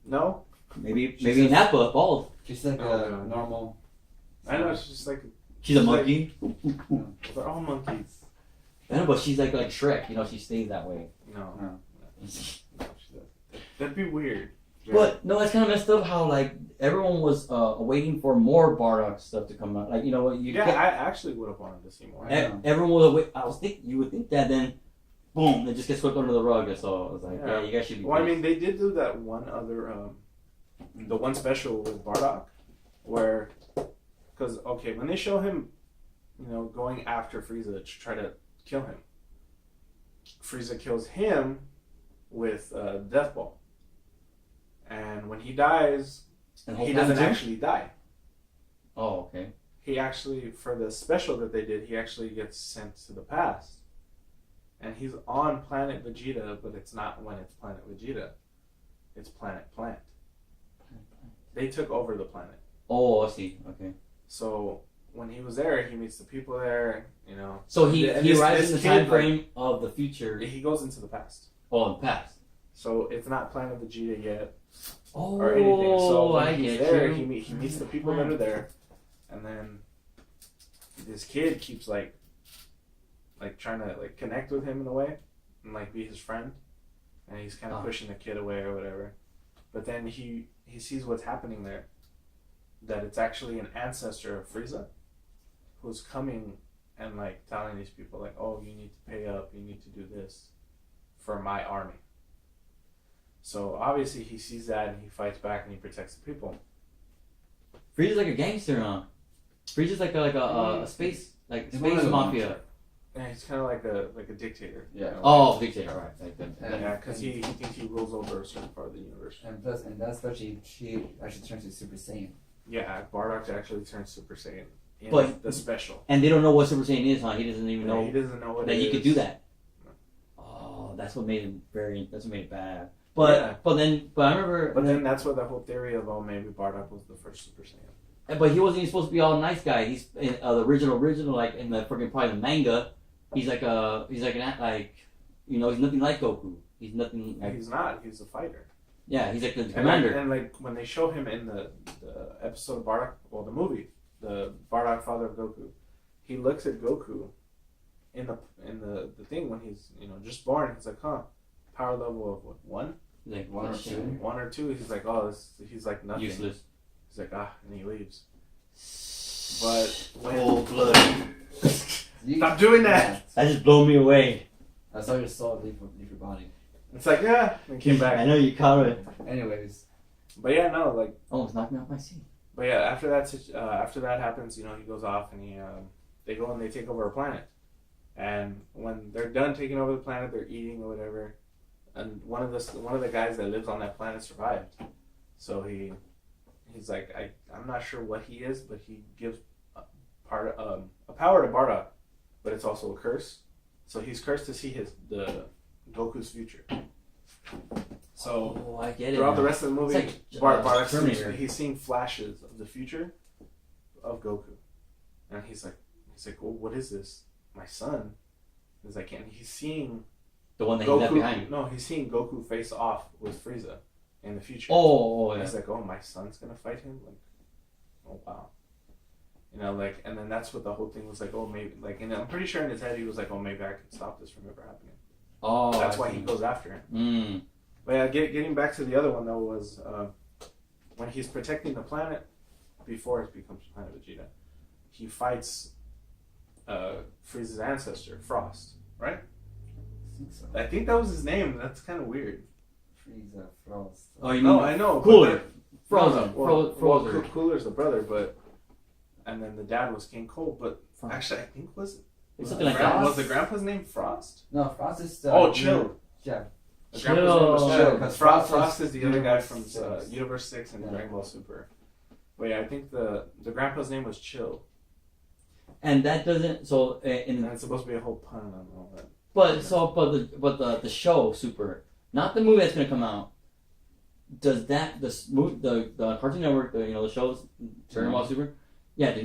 No. Maybe She's a- Nappa bald. She's like Oh, a God. normal. I know she's just like She's a She's like- monkey. they're all monkeys. I know, but she's like Shrek. You know, she stays that way. No, No. no, she doesn't. That'd be weird. But no, it's kind of messed up how like everyone was waiting for more Bardock stuff to come out. Like you know what you Yeah, kept- I actually would have wanted to see more. Yeah. everyone was wait. I was think you would think that then, boom, it just gets swept under the rug. So I was like, yeah, Yeah. you guys should be. Well, I pissed. mean, they did do that one other, the one special with Bardock, where, because okay, when they show him, you know, going after Frieza to try to kill him, Frieza kills him with Death Ball, and when he dies, And he Hulk doesn't Hogan too? actually die. Oh, okay. He actually, for the special that they did, he actually gets sent to the past, and he's on Planet Vegeta, but it's not when it's Planet Vegeta. It's Planet Plant. They took over the planet. Oh, I see. Okay. So when he was there, he meets the people there. So he arrives in the time frame of the future. He goes into the past. Oh, in the past. So it's not Planet Vegeta yet. Oh, or anything. So when I he's get there, you. he meets the people that are there, and then this kid keeps like trying to like connect with him in a way and like be his friend, and he's kind of pushing the kid away or whatever. But then he sees what's happening there, that it's actually an ancestor of Frieza who's coming and like telling these people like, oh, you need to pay up, you need to do this for my army. So obviously he sees that and he fights back and he protects the people. Frieza's like a gangster, huh? Frieza's like a space space mafia. Yeah, he's kind of like a dictator. Yeah. Oh, dictator, right? Like that. Yeah, because he thinks he rules over a certain part of the universe. And that's what she actually turns to Super Saiyan. Yeah, Bardock actually turns Super Saiyan in But the special. And they don't know what Super Saiyan is, huh? He doesn't even know. He doesn't know what that it he is. could do that. No. Oh, that's what made him that's what made it bad. But I remember. But then that's what the whole theory of maybe Bardock was the first Super Saiyan. But he wasn't even supposed to be all nice guy. He's in the original like in the freaking probably the manga. He's like he's nothing like Goku. He's nothing. Like, He's not. He's a fighter. Yeah, he's like the commander. And like when they show him in the episode of Bardock, well, the movie, the Bardock, father of Goku, he looks at Goku in the thing when he's just born. He's like, power level of what, 1? He's like 1 or 2. 1 or 2. He's like, he's like nothing. Useless. He's like, and he leaves. But when cold blood. Stop doing that. That just blew me away. I saw your soul leave your body. It's like, and came back. I know you caught it. Anyways. But yeah, no, like. Almost knocked me off my seat. But yeah, after that happens, he goes off and they go and they take over a planet. And when they're done taking over the planet, they're eating or whatever. And one of the guys that lives on that planet survived. So he's like, I'm not sure what he is, but he gives a power to Bardock, but it's also a curse. So he's cursed to see the Goku's future. So I get it. Throughout the rest of the movie, Bardock he's seeing flashes of the future of Goku, and he's like, well, what is this? My son. He's like, and he's seeing the one that Goku, he left behind. No, he's seeing Goku face off with Frieza in the future. Oh, yeah. He's like, my son's gonna fight him. Like, oh wow. And then that's what the whole thing was like. Oh, maybe, and I'm pretty sure in his head he was like, oh, maybe I could stop this from ever happening. Oh, that's why he goes after him. Mm. But yeah, getting back to the other one though was when he's protecting the planet before it becomes Planet Vegeta, he fights Frieza's ancestor, Frost, right? I think so. I think that was his name. That's kind of weird. Frieza, Frost. Oh, you No, mean I know. Cooler. Frozen. Well, Cooler's the brother, and then the dad was King Cold. But Frost. actually, I think was something like that. Was the grandpa's name Frost? No, Frost is. Chill. Yeah. The grandpa's name was Chill. Because Frost is the other guy Universe from 6. Universe 6 and Dragon Ball Super. But yeah, I think the grandpa's name was Chill. And that doesn't And it's supposed to be a whole pun on all that. But the show Super, not the movie that's gonna come out. Does that the Cartoon Network the shows Dragon Ball Super? Yeah,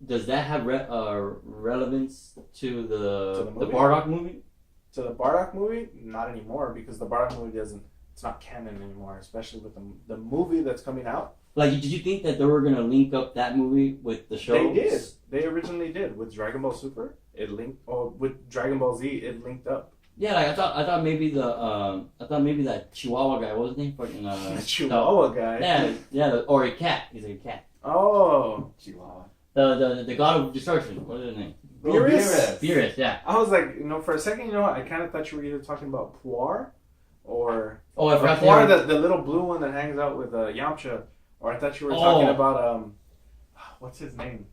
does that have relevance to the Bardock movie? To the Bardock movie, not anymore, because the Bardock movie it's not canon anymore, especially with the movie that's coming out. Like, did you think that they were gonna link up that movie with the show? They did. They originally did with Dragon Ball Super. It linked, or with Dragon Ball Z, it linked up. Yeah, like I thought maybe that Chihuahua guy, what was his name? Fucking the Chihuahua guy. Or a cat. He's like a cat. Oh, Chihuahua. The god of destruction. What is his name? Beerus, yeah. I was like, for a second, I kind of thought you were either talking about Puar, or I forgot Puar, the little blue one that hangs out with Yamcha, or I thought you were talking about what's his name?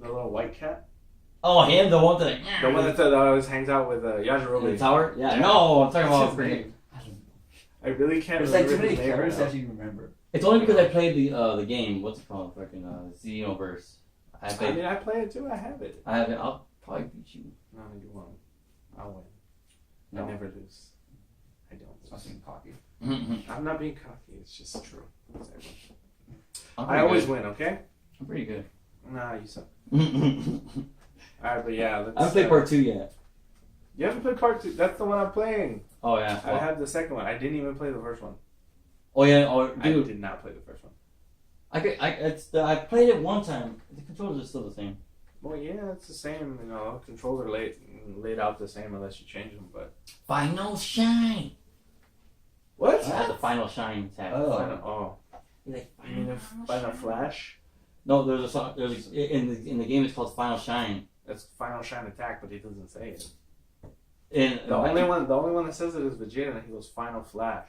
The little white cat. Oh, him, the one that always hangs out with Yajirobe. In the tower? Yeah. No, I'm talking about freaking. I really can't There's remember too many his name characters right that you remember. It's only because I played the game. What's it called? Fucking Xenoverse. I play it too. I have it. I'll probably beat you. No, you won't. I'll win. No. I never lose. I don't. I'm being cocky. I'm not being cocky. It's just true. I I always win. Okay. I'm pretty good. Nah, you suck. I All right, but yeah. Let's, haven't played part 2 yet. You haven't played part 2. That's the one I'm playing. Oh yeah. I have the second one. I didn't even play the first one. Oh yeah. Oh I dude. did not play the first one. I played it one time. The controls are still the same. Well, yeah, it's the same. You know, controls are laid out the same unless you change them. But Final shine. what? The final shine tag. Oh. You're like, You mean Final Flash? No, there's a song. There's in the game. It's called Final Shine. That's Final Shine Attack, but he doesn't say it. And The only one that says it is Vegeta, and he goes Final Flash.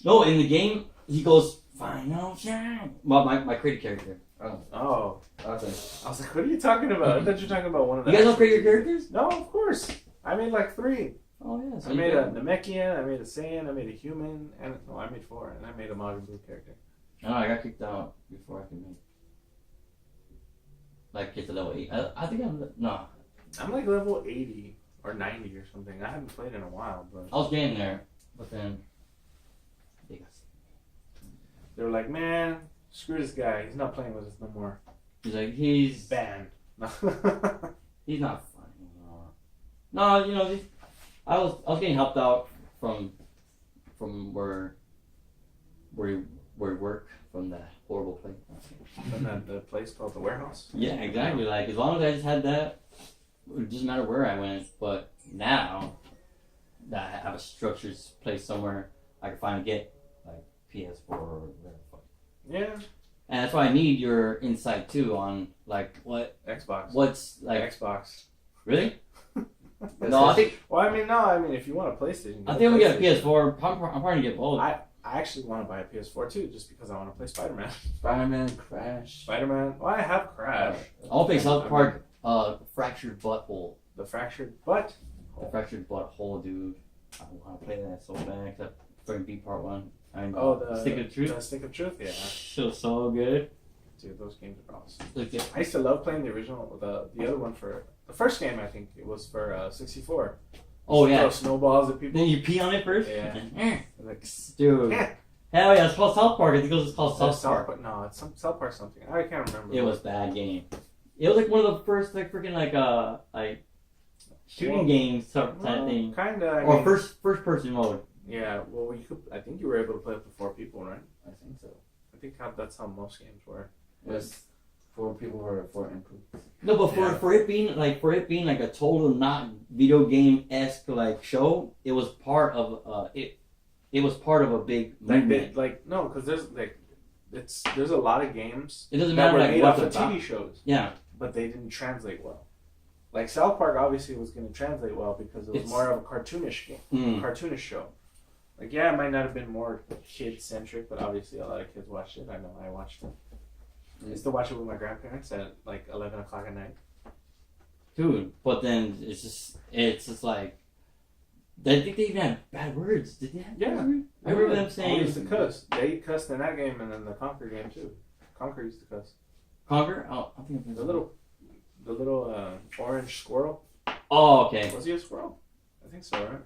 No, in the game he goes Final Shine. Well, my creative character. Oh. Okay. I was like, what are you talking about? I thought you were talking about one of the. You guys don't create your characters? No, of course. I made like 3. Oh yeah. So I made a Namekian, I made a Saiyan, I made a human, and no, I made 4, and I made a Majin Buu character. No, I got kicked out before I could make. Like get to level 8. I think I'm like level 80 or 90 or something. I haven't played in a while, but I was getting there, but then they got sick. they were like, man, screw this guy. He's not playing with us no more. He's like he's Banned. he's not funny anymore. No, you know, I was getting helped out from where we work from that horrible place. From the place called the warehouse. Yeah, exactly. Like as long as I just had that, it doesn't matter where I went. But now that I have a structured place somewhere, I can finally get like PS4 or whatever the fuck. Yeah. And that's why I need your insight too on like Xbox. what's like Xbox. really. No, I think. Well, I mean, if you want a PlayStation, I think I'm gonna get a PS4. I'm probably gonna get both. I actually want to buy a PS4 too, just because I want to play Spider-Man. Spider-Man, Crash. Spider-Man. Well, I have Crash. I'll play South Park. Fractured Butthole. The fractured butt. The Fractured Butthole, dude. I want to play that so bad. Except for beat part 1. The Stick of Truth. The Stick of Truth, yeah. Feels so good. Dude, those games are awesome. Look at I used to love playing the original, the other one for the first game. I think it was for 64. Oh yeah. Throw snowballs at people. Then you pee on it first. Yeah. Like, Dude. Hell yeah! It's called South Park. I think it was called South Park. No, it's South Park something. I can't remember. It was a bad game. It was like one of the first like freaking like shooting games type of thing. Kinda. Or first person mode. Yeah. Well, you could. I think you were able to play up to 4 people, right? I think so. I think that's how most games were. It was 4 people were 4 inputs. No, but for it being like a total not video game esque like show, it was part of it was part of a big movement. No, because there's a lot of games It doesn't that matter were like made what off the of TV shows. Yeah. But they didn't translate well. Like South Park obviously was going to translate well because it was more of a cartoonish game, cartoonish show. Like it might not have been more kid centric, but obviously a lot of kids watched it. I know I watched it. I used to watch it with my grandparents at like 11 o'clock at night. Dude, but then it's just like I think they even had bad words. Did they have bad words? I remember them saying They used to cuss. They cussed in that game and then the Conquer game too. Conquer used to cuss. Conquer? Oh, I think the little orange squirrel. Oh, okay. Was he a squirrel? I think so, right?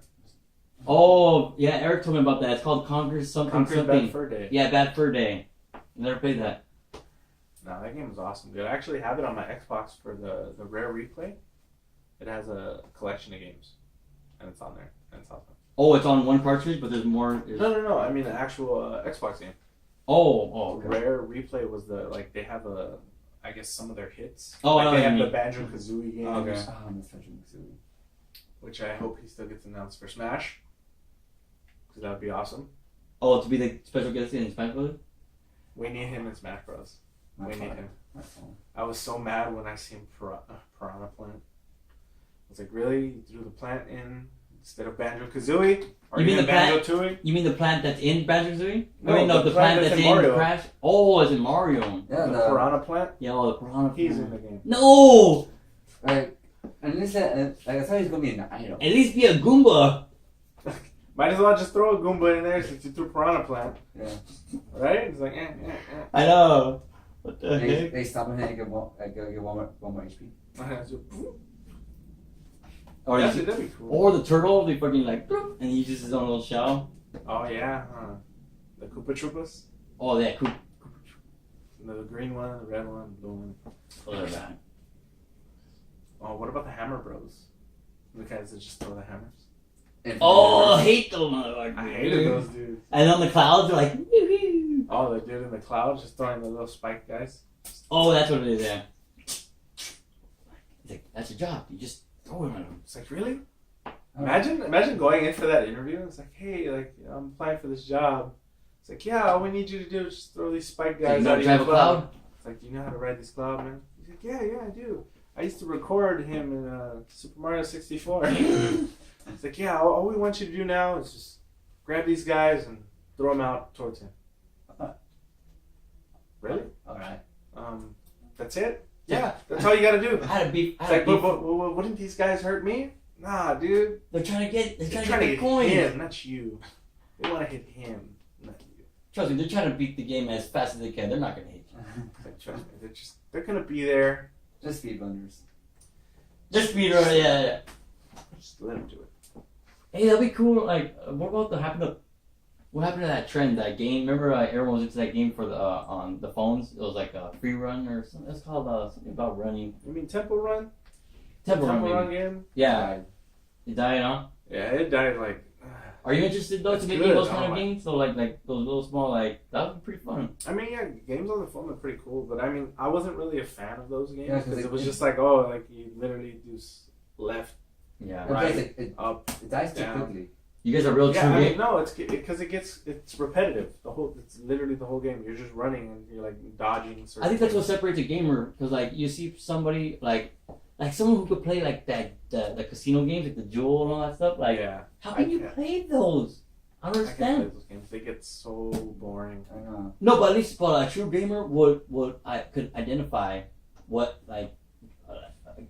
Oh, yeah. Eric told me about that. It's called Conquer's something. Bad Fur Day. Yeah, Bad Fur Day. Never played that. No, that game was awesome, dude. I actually have it on my Xbox for the Rare Replay. It has a collection of games, and it's on there. And it's awesome. Oh, it's on one cartridge, but there's more. No. I mean the actual Xbox game. Oh, okay. Rare Replay was they have I guess some of their hits. Oh, like I know they what have you the Banjo-Kazooie games. Okay. Oh, Miss Banjo-Kazooie. Which I hope he still gets announced for Smash. Because that would be awesome. Oh, to be the special guest in Smash Bros? We need him in Smash Bros. We need him. phone. I was so mad when I seen Piranha Plant. I was like, really? You threw the plant in instead of Banjo-Kazooie? Or You mean the plant? Banjo-Tooie? You mean the plant that's in Banjo-Kazooie? No, the plant that's in Mario. Crash? Oh, it's in Mario. Yeah, The Piranha Plant? Yeah, the Piranha Plant. He's in the game. No! Like, and this, like, I thought he was gonna be an idol. At least be a Goomba. Might as well just throw a Goomba in there since you threw Piranha Plant. Yeah. Right? It's like, I know. What the heck? They stop him and get one more HP. Or that'd be cool. Or the turtle, they fucking like, bloop, and he uses his own little shell. Oh yeah, the Koopa Troopas. Oh yeah, cool. The green one, the red one, the blue one. Oh, they're bad. Oh, what about the Hammer Bros? The guys that just throw the hammers. Oh, I hate those motherfuckers. I hated those dudes. And on the clouds, they're like, woo-hoo. Oh, the dude in the clouds just throwing the little spike guys. Oh, that's what it is, yeah. It's like, that's your job. You just throw it on them. It's like, really? Imagine going in for that interview. It's like, hey, like, I'm applying for this job. It's like, yeah, all we need you to do is just throw these spike guys You know out how to of drive your a cloud? It's like, do you know how to ride this cloud, man? He's like, yeah, I do. I used to record him in Super Mario 64. It's like, yeah, all we want you to do now is just grab these guys and throw them out towards him. Really? Alright. That's it? Yeah, that's all you gotta do. I had a beef. It's like, but wouldn't these guys hurt me? Nah, dude. They're trying to get They're trying the to get coins. him, not you. They want to hit him, not you. Trust me, they're trying to beat the game as fast as they can. They're not gonna hit you. Like, trust me, they're gonna be there. Just speedrunners. Just speed run, yeah. Just let them do it. Hey, that'd be cool. Like, what happened to that trend? That game? Remember, everyone was into that game for the on the phones. It was like a free run or something. It's called something about running. You mean Temple Run? Temple Run maybe. game? Yeah, it died, huh? Yeah, it died like. Are you interested though That's to make good. those kind of Oh, games? So like those little small that would be pretty fun. I mean, yeah, games on the phone are pretty cool, but I mean, I wasn't really a fan of those games Yeah, because because it was just like, oh, like you literally do left, Yeah. right, It up. dies too down. quickly. You guys are real true Yeah, I mean, game. no, it's because it's repetitive. It's literally the whole game. You're just running and you're like dodging. I think that's what things. separates a gamer because like you see somebody like someone who could play like the casino games like the Jewel and all that stuff. Like, Yeah, how can you play those? I don't I can't play understand. those games. They get so boring. I know. No, but at least a true gamer could identify what I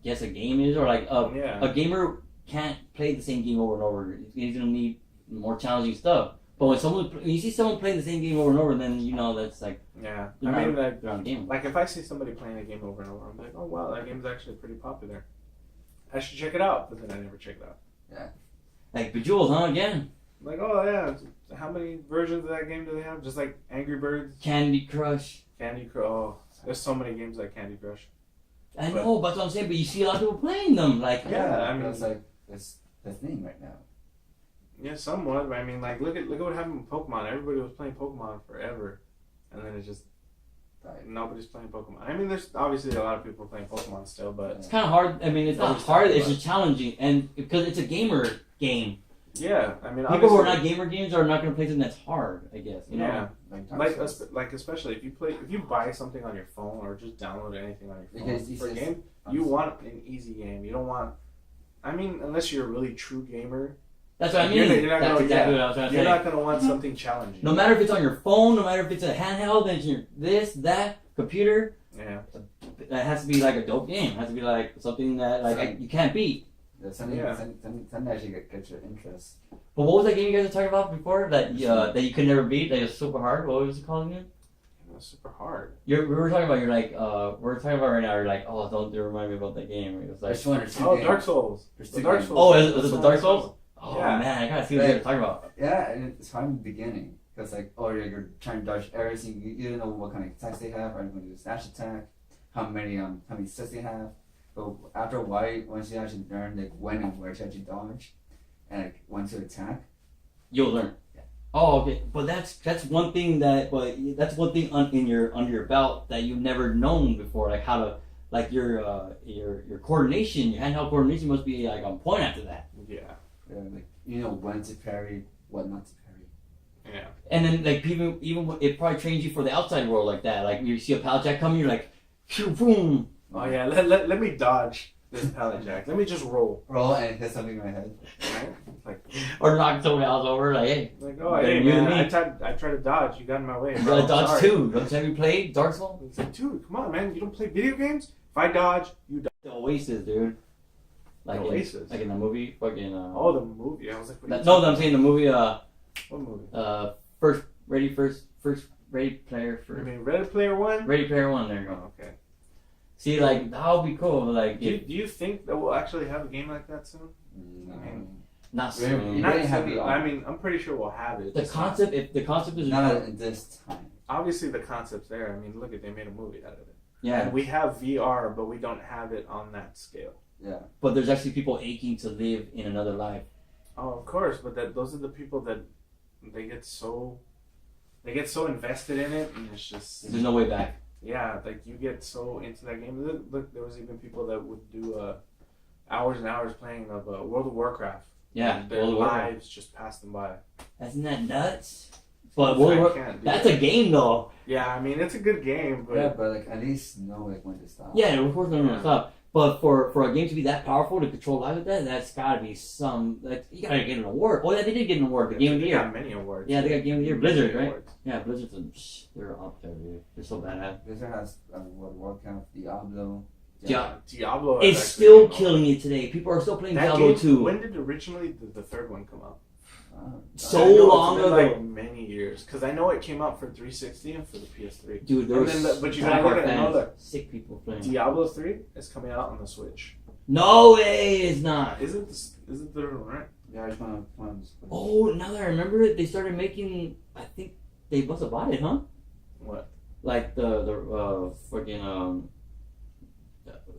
guess a game is, or like a gamer can't play the same game over and over. He's gonna need more challenging stuff. But when you see someone playing the same game over and over, then you know that's like Yeah, they're I mean, not a gamer. like if I see somebody playing a game over and over, I'm like, oh wow, that game's actually pretty popular. I should check it out, but then I never check it out. Like Bejeweled, huh? Again, I'm like, oh yeah, how many versions of that game do they have? Just like Angry Birds, Candy Crush. Candy Crush. Oh, there's so many games like Candy Crush. I know, but that's what I'm saying. But you see a lot of people playing them. Like, Yeah, I I mean- mean, it's like it's the thing right now. Yeah, somewhat. But I mean, like, look at what happened with Pokemon. Everybody was playing Pokemon forever, and then it just nobody's playing Pokemon. I mean, there's obviously a lot of people playing Pokemon still, but it's kind of hard. I mean, it's not hard. It's just challenging, and because it's a gamer game. yeah, I mean, People who are obviously- not gamer games are not going to play something that's hard. I guess. You know? Yeah. Like, Dark Like, Souls. like especially if you buy something on your phone or just download anything on your phone Because for a it's game, you want an easy game. You don't want. I mean, unless you're a really true gamer, That's what I You're mean. not That's gonna- exactly what I was trying to you're say. not gonna want something challenging. No matter if it's on your phone, no matter if it's a handheld, then it's this, that, computer, Yeah. it has to be like a dope game. It has to be like something that you can't beat. Something Yeah. something actually gets your interest. But what was that game you guys were talking about before that you could never beat? That was super hard. What was it called again? It was super hard. We were talking about. You're like, we're talking about right now. You're like, oh, don't remind me about that game. It was like, There's one or two Oh, games. Dark Souls. There's The two Dark games. Souls. oh, is it the Dark Souls? Oh Yeah. man, I gotta see what you're talking about. Yeah, and it's hard in the beginning. Because like, oh, you're trying to dodge everything. You don't know what kind of attacks they have. Are you going to do a slash attack? How many sets they have? But after a while, once you actually learn like when and where to actually dodge, and like when to attack, You'll learn. Yeah. Oh, okay. But that's one thing that's one thing under your belt that you've never known before. Like how to your coordination, your handheld coordination must be like on point after that. Yeah. like you know when to parry, what not to parry. Yeah. And then like even it probably trains you for the outside world like that. Like you see a pallet jack coming, you're like, phew, boom. Oh yeah. Let me dodge this pallet jack. Let me just roll. Roll and hit something in my head. Right? Like, Or knock someone else over. Like, hey, oh Better hey you than man, me. I tried to dodge. You got in my way. you bro. gotta dodge Sorry. too. Have you played Dark Souls? It's like, dude, come on, man. You don't play video games? If I dodge, you dodge. The Oasis, dude. Like The Oasis? like in the movie, fucking. Oh, the movie. I was like, what are you No, talking I'm saying the movie. about? What movie? First Ready Player I mean, Ready Player One? Ready Player One. There you go. Oh, okay. See, like that would be cool. Like, Do you think that we'll actually have a game like that soon? No. Not Really? soon. Not really have soon. VR. I mean, I'm pretty sure we'll have it. The concept, if the concept is Not at this time. Obviously, the concept's there. I mean, look at they made a movie out of it. yeah, And we have VR, but we don't have it on that scale. Yeah. but there's actually people aching to live in another life. Oh, of course, but those are the people that they get so invested in it, and it's just There's no way back. yeah, like you get so into that game. Look, there was even people that would do hours and hours playing of World of Warcraft. Yeah, And their World of Warcraft. lives just passed them by. Isn't that nuts? But World of I Warcraft, can't do that's that. a game though. Yeah, I mean it's a good game, but Yeah, but like at least know like when to stop. Yeah, of course, Yeah. stop. But for a game to be that powerful to control live with that, that's gotta be some. Like you gotta get an award. Oh yeah, they did get an award. The Game of the they Year. got many awards. Yeah, they got Game of the Year. Blizzard, Many right? awards. Yeah, Blizzard's they're up there, dude. They're so badass. Blizzard has World of Warcraft, Diablo. Diablo. It's has still actually came out. killing it today. People are still playing That Diablo game, 2. When did originally the third one come out? So I know long it's been, ago. like many years, because I know it came out for 360 and for the PS3. Dude, there And was then but you gotta look at another. sick people playing. Diablo 3 is coming out on the Switch. No way, it's not. Is it the third one, right? Yeah, I just want to. Oh, now that I remember it, they started making. I think they must have bought it, huh? What? Like the fucking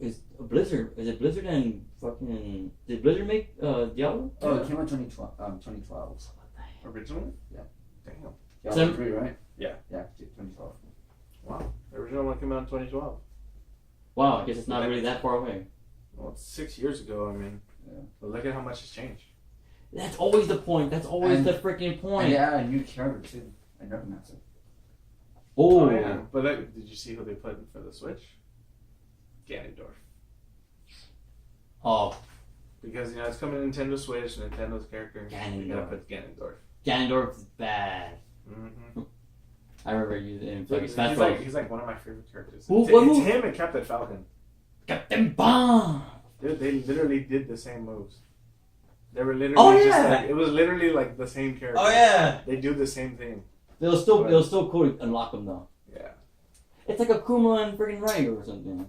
is Blizzard? Is it Blizzard and fucking? Did Blizzard make Diablo? Oh, it came out 2012. Originally? Yeah. Damn. Diablo 3, right? Yeah. Yeah, 2012. Wow. The original one came out in 2012. Wow, I guess it's not really that far away. Well, it's 6 years ago. I mean, Yeah. but look at how much has changed. That's always the point. That's always And- the freaking And point. they added a new character too. I recognize it. Oh, yeah. But did you see who they put in for the Switch? Ganondorf. oh, Because, it's coming to Nintendo Switch, Nintendo's character. They Ganondorf. gotta put Ganondorf. Ganondorf's bad. Mm-hmm. I remember using it in fucking Smash He's Bros. like one of my favorite characters. Who- It's, what it's move? him and Captain Falcon. Captain Bomb. Dude, they literally did the same moves. They were literally Oh, just yeah. like, it was literally like the same character. Oh yeah. They do the same thing. It was still cool to unlock them though. Yeah. It's like Akuma and freaking Ryu or something.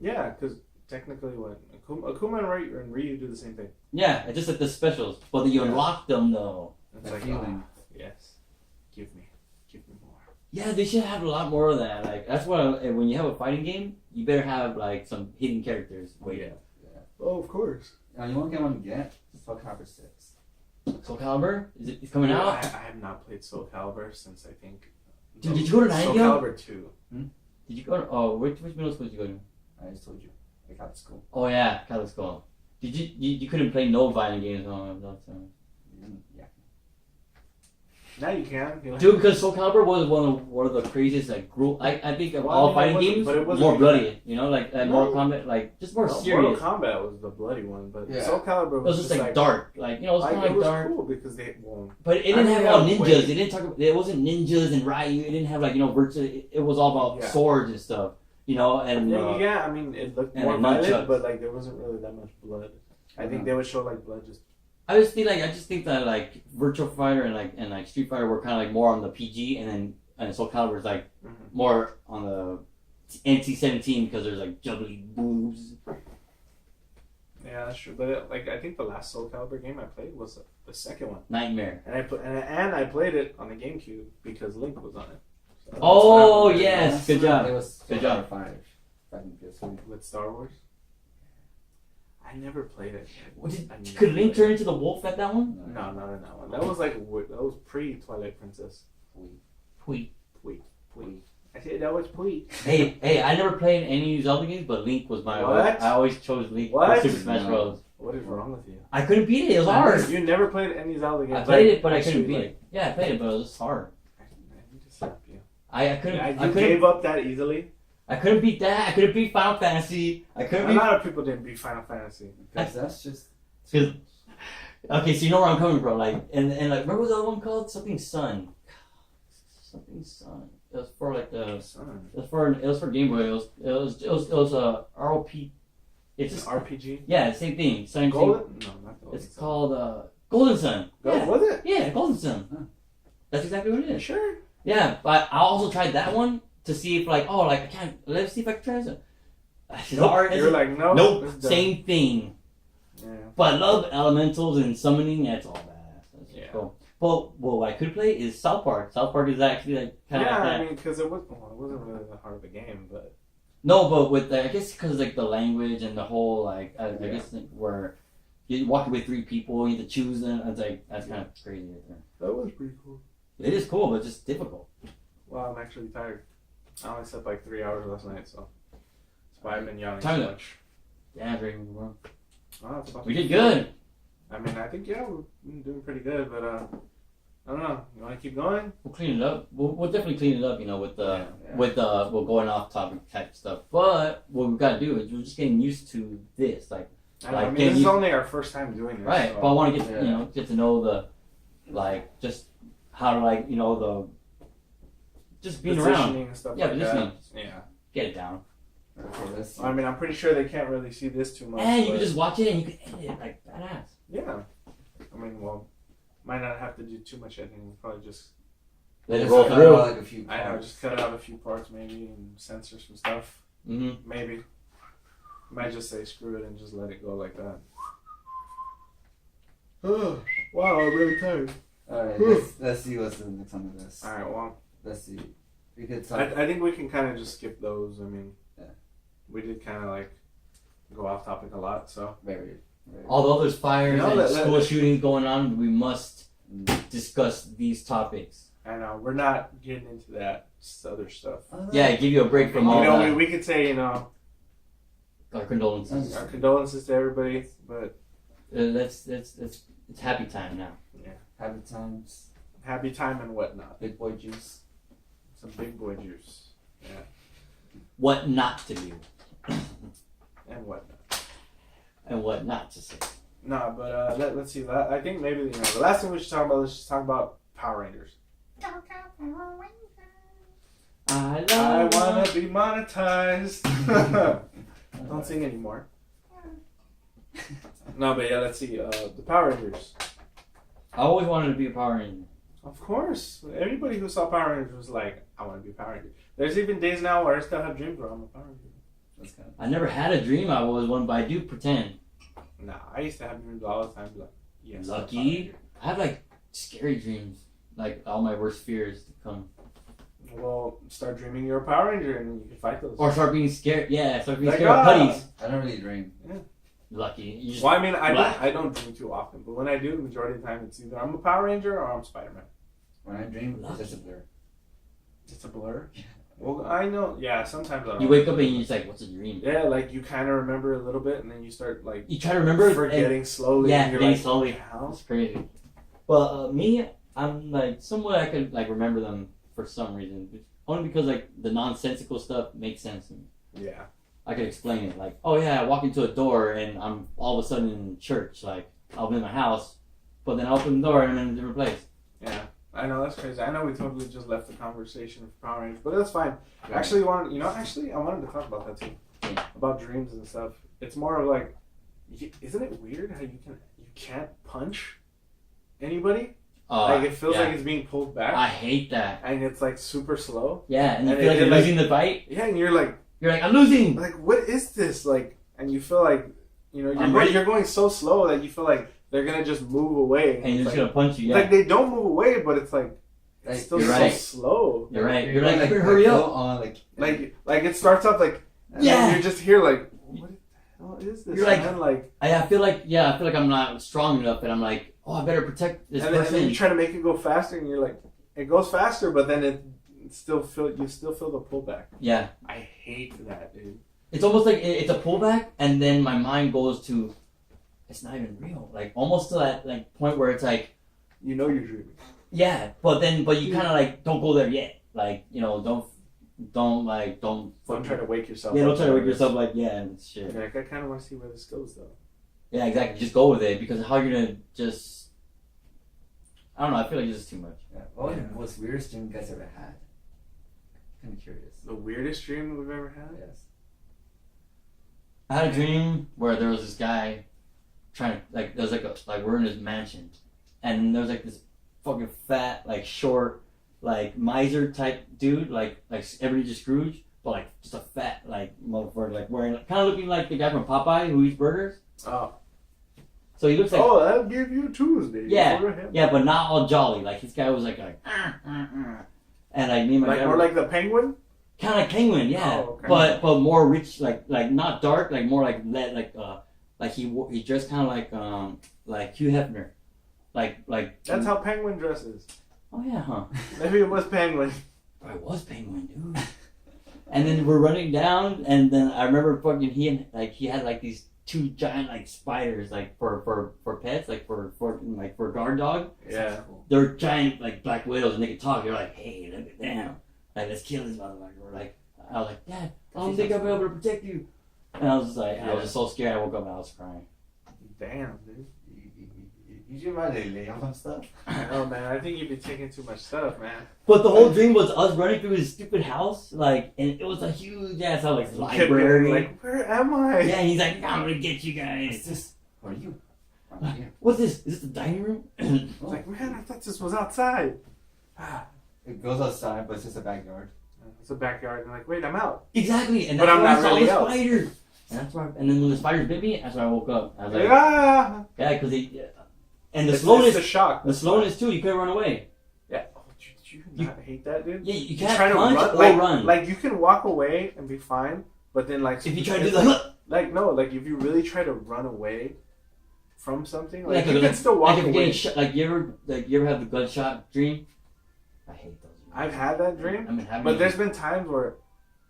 Yeah, because technically what Akuma and Ryu do the same thing. Yeah, it's just like the specials, but then you Yeah. unlock them though. It's That like, feeling. yes. Give me more. Yeah, they should have a lot more of that. Like that's why when you have a fighting game, you better have like some hidden characters. Wait, Yeah. Oh, of course. You want to get one to get? Soul Calibur 6. Soul Calibur it's coming I out. have not played Soul Calibur since I think. Dude, did you go to Soul 90? Calibur 2. Did you go? To, oh, which middle school did you go to? I just told you. I got to school. Oh yeah, Catholic school. Did you couldn't play no violent games on that time? Yeah. Now you can. Dude, because Soul Calibur was one of the craziest like group. I think of Well, all I mean, fighting it wasn't- games, but it wasn't more even bloody. You know, like No. Mortal Kombat, like just more No, serious. Mortal Kombat was the bloody one, but Yeah. Soul Calibur It was just like dark, like it was kind of it like was dark. cool because they But it didn't I mean, have yeah, all ninjas. wait. It didn't talk. It wasn't ninjas and Ryu. It didn't have like virtual. It was all about Yeah. swords and stuff. And yeah, I mean it looked and more then violent, nunchucks. but like there wasn't really that much blood. I think they would show like blood just. I just think that like Virtual Fighter and like Street Fighter were kind of like more on the PG, and Soul Calibur is like more on the NC-17 because there's like juggly boobs. Yeah, that's true. But I think the last Soul Calibur game I played was the second one, Nightmare. and I played it on the GameCube because Link was on it. So that's Oh what I played yes, good It job. was Good job. 5. Back in PS3. with Star Wars. I never played it. Could Link turn into the wolf at that one? No, not in that one. That was that was pre Twilight Princess. Tweet. I said that was pre. Hey, I never played any Zelda games, but Link was my. What? I always chose Link What? for Super Smash Bros. What is wrong with you? I couldn't beat it. It was hard. You never played any Zelda games. I played it, but I actually, couldn't beat it. Yeah, I played it, but it was just hard. I need to slap you. I couldn't. Yeah, I you couldn't. gave up that easily. I couldn't beat that. I couldn't beat Final Fantasy. I couldn't A beat. lot of people didn't beat Final Fantasy. Because that's just. Okay, so you know where I'm coming from, like, and like, what was the other one called? Something Sun. Something Sun. It was for like the. Son. It was for Game Boy. It was ROP. It's It's just an RPG. yeah, same thing. Same thing. Golden? No, not Golden. It's called Golden Sun. Yeah. Was it? Yeah, Golden Sun. Huh. That's exactly what it is. Sure. Yeah, but I also tried that one to see if I can't. Let's see if I can try it. Nope. You're like, no. Nope, same thing. Yeah. But I love elementals and summoning. That's all badass. That's Yeah. cool. Well, what I could play is South Park. South Park is actually like kind of Yeah, like that. I mean, because it wasn't really that hard of a game, but No, but with I guess because like the language and the whole like I guess like, where you walk with 3 people, you have to choose them. It's like that's kind of crazy right there. that was pretty cool. It is cool, but just difficult. Wow, I'm actually tired. I only slept like 3 hours last night, so that's why I've been yawning Time so to- much. Yeah, Dragon Ball. Oh, it's about We to did be good. I mean, I think we're doing pretty good, but I don't know. You want to keep going? We'll clean it up. We'll definitely clean it up. You know, with the Yeah. we're going off topic type stuff. But what we've got to do is we're just getting used to this, like. I know, Like, I mean, can this is you- only our first time doing this. Right, so- but I want to get Yeah. get to know the, like, just how to like the, just being around, positioning and stuff Yeah, like positioning. that. Yeah. get it down, Okay, let's see. I mean, I'm pretty sure they can't really see this too much. and you but- can just watch it and you can edit it like badass. Yeah. I mean, well, might not have to do too much editing. Probably just Let it Just roll cut through. out, like a few I know, parts. just cut out a few parts maybe and censor some stuff. Mm-hmm. Maybe. Might just say screw it and just let it go like that. Wow, I'm really tired. Alright, let's see what's the next on the list. Alright, well, Let's see. We could talk. I think we can kind of just skip those. I mean, Yeah. we did kind of like go off topic a lot, so. very. Although there's fires No, and let- school shootings going on, we must Mm. discuss these topics. I know, we're not getting into that other stuff. Yeah, give you a break from You all know, that. we could say, Our condolences. our condolences to everybody, but It's happy time now. Happy times. happy time and whatnot. Big boy juice. Some big boy juice. What not to do And whatnot. and what not to say. No, but let's see. I think maybe the last thing we should talk about is just talk about Power Rangers. I wanna be monetized. Don't sing anymore. No, but yeah, let's see. The Power Rangers. I always wanted to be a Power Ranger. Of course, everybody who saw Power Rangers was like, "I want to be a Power Ranger." There's even days now where I still have dreams where I'm a Power Ranger. That's kind I never had a dream I was one, but I do pretend. Nah, I used to have dreams all the time. Like, yes, I'm a Power Lucky. Ranger. I have like scary dreams, like all my worst fears to come, Well, start dreaming you're a Power Ranger and you can fight those. or start being scared. Yeah, start being Like, scared of putties. I don't really dream. Lucky. You just, Well, I mean, Black. I don't dream too often, but when I do, the majority of the time, it's either I'm a Power Ranger or I'm Spider-Man. When I dream, it's just a blur. It's a blur. Well, I know. Yeah, sometimes I don't. you wake up and you're just like, what's a dream? Yeah, like you kind of remember a little bit, and then you start like You try to remember it, forgetting slowly. yeah, and you're forgetting like, slowly. "What the hell?" It's crazy. Well, me, I'm like somewhat I could like remember them for some reason, only because like the nonsensical stuff makes sense to me. Yeah. I could explain it like, oh yeah, I walk into a door and I'm all of a sudden in church. Like I'll be in my house, but then I open the door and I'm in a different place. Yeah. I know, that's crazy. I know we totally just left the conversation for Power Rangers, but that's fine. Actually, I wanted to talk about that too, about dreams and stuff. It's more of like, isn't it weird how you can't punch anybody? Like it feels like it's being pulled back, I hate that. and it's like super slow. Yeah, and you And feel like it, you're like- losing the fight. Yeah, and you're like, I'm losing. what is this? Like, and you feel like, I'm ready. you're going so slow that you feel like they're gonna just move away. And you're it's just like, gonna punch you. Yeah, like they don't move away, but it's like it's still You're so right. slow. you're right. You're You're like, like, hurry go up. on, Like it starts off like, and Yeah. then you're just here like, what the hell is this? You're like- man? Like, I feel like I'm not strong enough, and I'm like, oh, I better protect this and then person. you try to make it go faster, and you're like, it goes faster, but then you still feel the pullback. Yeah, I hate that, dude. it's almost like it's a pullback, and then my mind goes to, it's not even real. Like almost to that like point where it's like, You know you're dreaming. yeah, but you kind of like don't go there yet. Like don't Don't try to wake yourself. Yeah, up. don't try to wake yourself like and shit. You're like, I kind of want to see where this goes, though. Yeah, exactly. Just go with it because how you're gonna just. I don't know. I feel like it's just too much. Yeah. What was the most weirdest dream you guys ever had? Kind of curious. The weirdest dream we've ever had. Yes. I had a dream where there was this guy trying to there was we're in his mansion, and there was like this fucking fat short miser type dude like Ebenezer Scrooge, but just a fat motherfucker wearing kind of looking like the guy from Popeye who eats burgers. Oh. So he looks like I'll give you Tuesday. Yeah, but not all jolly. Like his guy was like and like me and my like dad more like the penguin. kind of like penguin, yeah. Oh, okay. But more rich, like not dark, like more like he dressed kind of like Hugh Hefner, like. That's how penguin dresses. Oh yeah, huh? Maybe it was penguin. But it was penguin, dude. And then we're running down, and then I remember fucking he had like these two giant like spiders like for pets, like for guard dog. Yeah. They're giant like black widows, and they can talk. They're like, hey, look at them. Like, let's kill this motherfucker. I was like, Dad, I don't think I'll be able to protect you. And I was just like, I was just so scared. I woke up and I was crying. Damn, dude. You should really lay off on stuff. Oh man, I think you've been taking too much stuff, man. But the whole dream was us running through his stupid house, like, and it was a huge ass library. Like, where am I? Yeah, and he's like, I'm gonna get you guys. What's this? What are you? What's this? Is this the dining room? Like, man, I thought this was outside. It goes outside, but it's just a backyard. It's a backyard, and like, wait, I'm out. Exactly, and But that's I'm why not I saw really the out. spider. And that's why, and then when the spiders bit me, that's when I woke up. I was like, Ah! yeah, because and the It's slowness, the shock. the slowness too. You couldn't run away. Yeah. Oh, did you not hate that, dude? Yeah, you You're can't trying to punch or like, run. Like, you can walk away and be fine, but then, like, if you try to do like, if you really try to run away from something, like, you like, can still walk like if you're away. getting shot, like you ever have the gunshot dream? I hate those. I've had that dream, I mean, but there's been times where,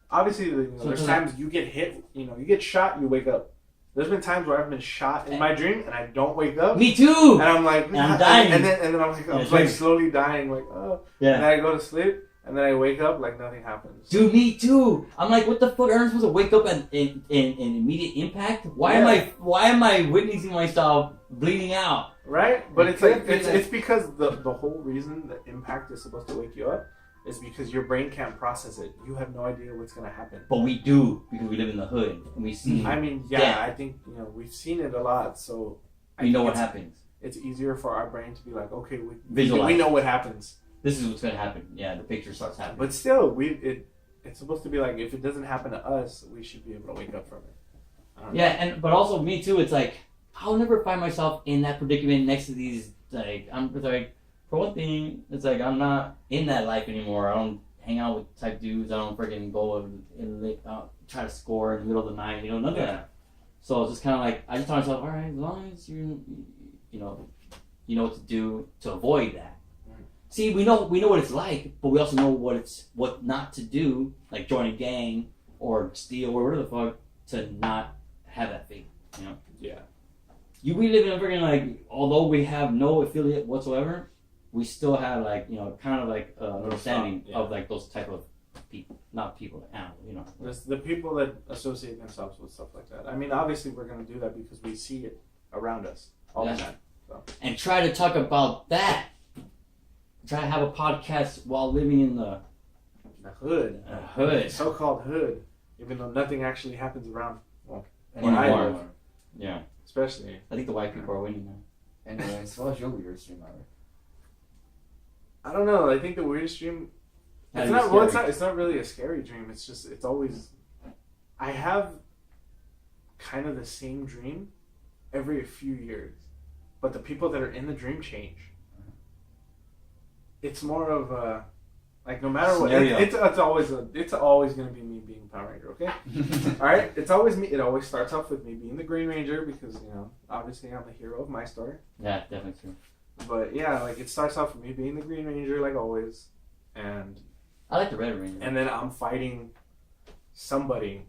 obviously, there's times you get hit, you get shot, you wake up. There's been times where I've been shot in my dream and I don't wake up. Me too. And I'm like, and I'm dying. And then I'm like slowly dying, like, oh. Yeah. And then I go to sleep, and then I wake up like nothing happens. Dude, me too. I'm like, what the fuck? Aren't I supposed to wake up in immediate impact? Why am I witnessing myself bleeding out? Right? But it's like it's because the whole reason the impact is supposed to wake you up is because your brain can't process it. You have no idea what's gonna happen. But we do, because we live in the hood and we see. I mean, yeah. I think we've seen it a lot, so we know what happens. It's easier for our brain to be like, okay, we know what happens. This is what's gonna happen. Yeah, the picture starts happening. But still, it's supposed to be like, if it doesn't happen to us, we should be able to wake up from it. Yeah, but also me too. It's like I'll never find myself in that predicament next to these. For one thing, it's like I'm not in that life anymore. I don't hang out with type dudes. I don't freaking go and try to score in the middle of the night. None of that. So it's just kind of like I just tell myself, all right, as long as you know what to do to avoid that. See, we know what it's like, but we also know what not to do, like join a gang or steal or whatever the fuck, to not have that fate. Yeah. We live in a freaking although we have no affiliate whatsoever, we still have kind of like an understanding of like those type of people, not people, animals. There's the people that associate themselves with stuff like that. I mean, obviously we're gonna do that because we see it around us all the time. So. And try to talk about that. Try to have a podcast while living in the hood. So-called hood, even though nothing actually happens around. Anymore. Yeah. Especially. I think the white people are winning now. Anyways, what was your weirdest dream ever? I don't know. I think the weirdest dream. It's not really a scary dream. It's just I have kind of the same dream every few years, but the people that are in the dream change. It's more of a no matter what, it's always gonna be me being Power Ranger. Okay, all right. It's always me. It always starts off with me being the Green Ranger because obviously I'm the hero of my story. Yeah, definitely true. But yeah, it starts off with me being the Green Ranger like always, and I like the Red Ranger. And then I'm fighting somebody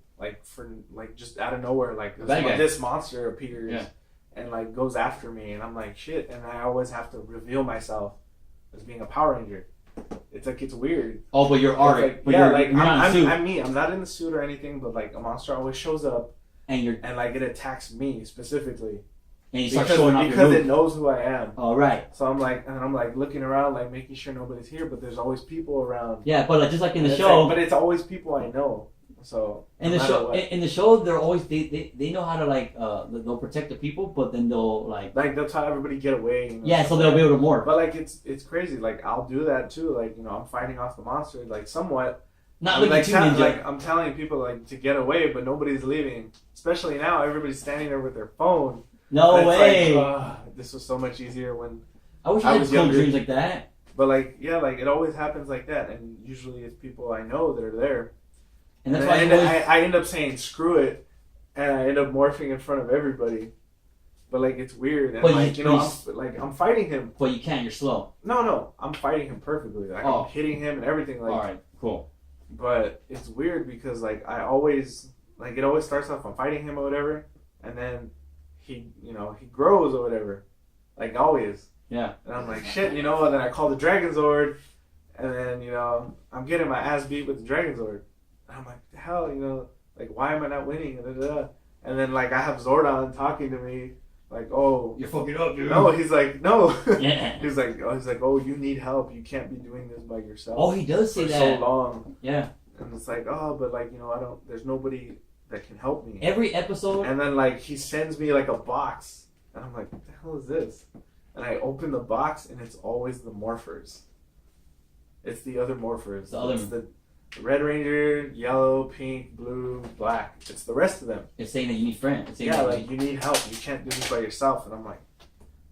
just out of nowhere, this monster appears and goes after me, and I'm like shit, and I always have to reveal myself as being a Power Ranger. It's weird. Oh, but you're Arctic. I'm me. I'm not in the suit or anything, but a monster always shows up and it attacks me specifically. And you start showing off because it knows who I am. Oh, right. So I'm looking around, making sure nobody's here, but there's always people around. Yeah, but just like in the show. But it's always people I know. So in the show, they're always they know how to they'll protect the people, but then they'll they'll tell everybody get away. So they'll be able to morph. But it's crazy. I'll do that too. I'm fighting off the monster somewhat. Not looking too ninja. I'm telling people to get away, but nobody's leaving. Especially now, everybody's standing there with their phone. No way. This was so much easier when I wish I I had was cool younger. dreams like that. But like, yeah, like it always happens like that, and usually it's people I know that are there. And that's And why you always... I end up saying screw it, and I end up morphing in front of everybody. But like it's weird, and But like you- I'm fighting him. But you can't. You're slow. No, I'm fighting him perfectly. Like Oh. I'm hitting him and everything. Like, All right. Cool. but it's weird because like I always like it always starts off I'm fighting him or whatever, and then he grows or whatever, like always. Yeah. And I'm like shit, and then I call the Dragon Zord, and then I'm getting my ass beat with the Dragon Zord, and I'm like the hell, like why am I not winning? And then like I have Zordon talking to me. Like, oh, You're fucking up, dude. no, he's like, no. Yeah. he's like, oh, you need help. You can't be doing this by yourself. Oh, he does say for that. so long. Yeah. And it's like, oh, but like, there's nobody that can help me. Every episode. And then like he sends me like a box, and I'm like, what the hell is this? And I open the box, and it's always the morphers. It's the other morphers. It's the Red Ranger, yellow, pink, blue, black. It's the rest of them. It's saying that you need friends. It's saying Yeah, that like you need help. You can't do this by yourself. And I'm like,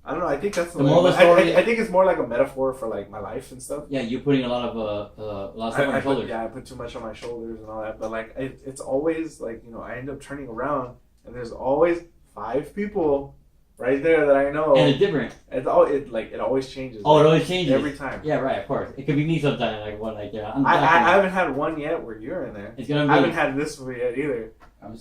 I don't know. I think that's The moral of the story- I think it's more like a metaphor for like my life and stuff. Yeah, you're putting a lot of stuff on your shoulders. I put too much on my shoulders and all that. But like, it's always like I end up turning around and there's always 5 people right there that I know. And it's different. It always changes. Oh, it always changes every time. Yeah, right. Of course, it could be me sometimes. Like one, like yeah. I'm I definitely- haven't had one yet where you're in there. It's gonna be. I haven't had this one yet either. I'm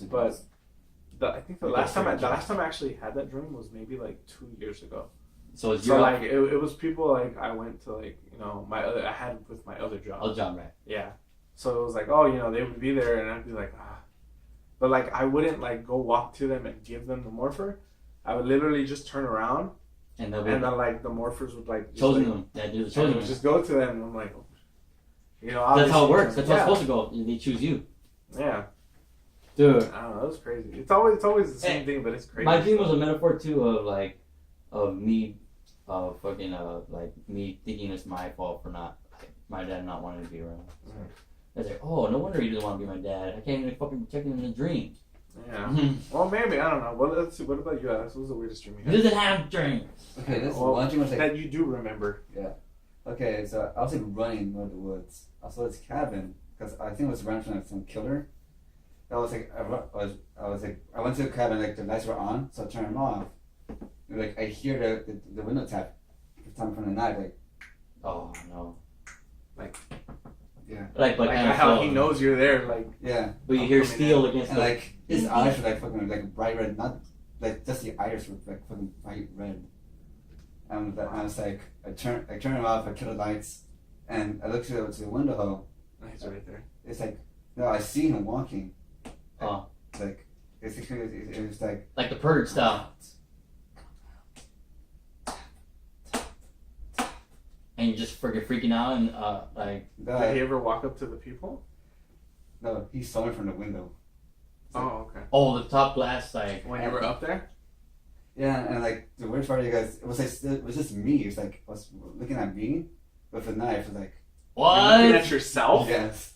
But I think the You last got time I friends. actually had that dream was maybe like 2 years ago. So it's So your like it was people like I went to like I had with my other job. other job, right? Yeah. So it was like they would be there and I'd be like but like I wouldn't like go walk to them and give them the morpher. I would literally just turn around And they'll be and then like the morphers would like just, chosen like, them. Yeah, dude, and chosen it would them. just go to them and I'm like That's obviously, how it works. That's how yeah. it's supposed to go. They choose you, Yeah. dude. I don't know, that was crazy. It's always the same thing, but it's crazy. My dream was a metaphor too of me, like me thinking it's my fault for not my dad not wanting to be around. So I was like, oh, no wonder he doesn't want to be my dad. I can't even fucking protect him in the dreams. Yeah. Well, maybe I don't know. Well, let's see. What about you, Alex? What was the weirdest dream you He had? doesn't have dreams. Okay, this Well, one dream was like, that you do remember. okay, so I was like running in the middle of the woods. I saw this cabin because I think it was running from like some killer. I was like, I went to the cabin, like the lights were on, so I turned them off. And, like I hear the window tap time from the night, like Oh no. yeah, Like, but Like kind of how slow. he knows you're there. Like yeah, But you hear coming steel in. against and the. like his eyes were like fucking like bright red, not like just the iris were like fucking bright red. And I was like, I turned them off, I killed the lights, and I looked to the window hole. he's right there. It's like, no, I see him walking. Oh. Like, it was like. Like the purge style. And you're just freaking out and like. Did he ever walk up to the people? No, he saw me from the window. Oh, okay. Oh, the top glass, like. When you were up there? Yeah, and like the worst part, you guys, it was just me. It was like was looking at me with a knife. It was like, You're looking What? at yourself? yes.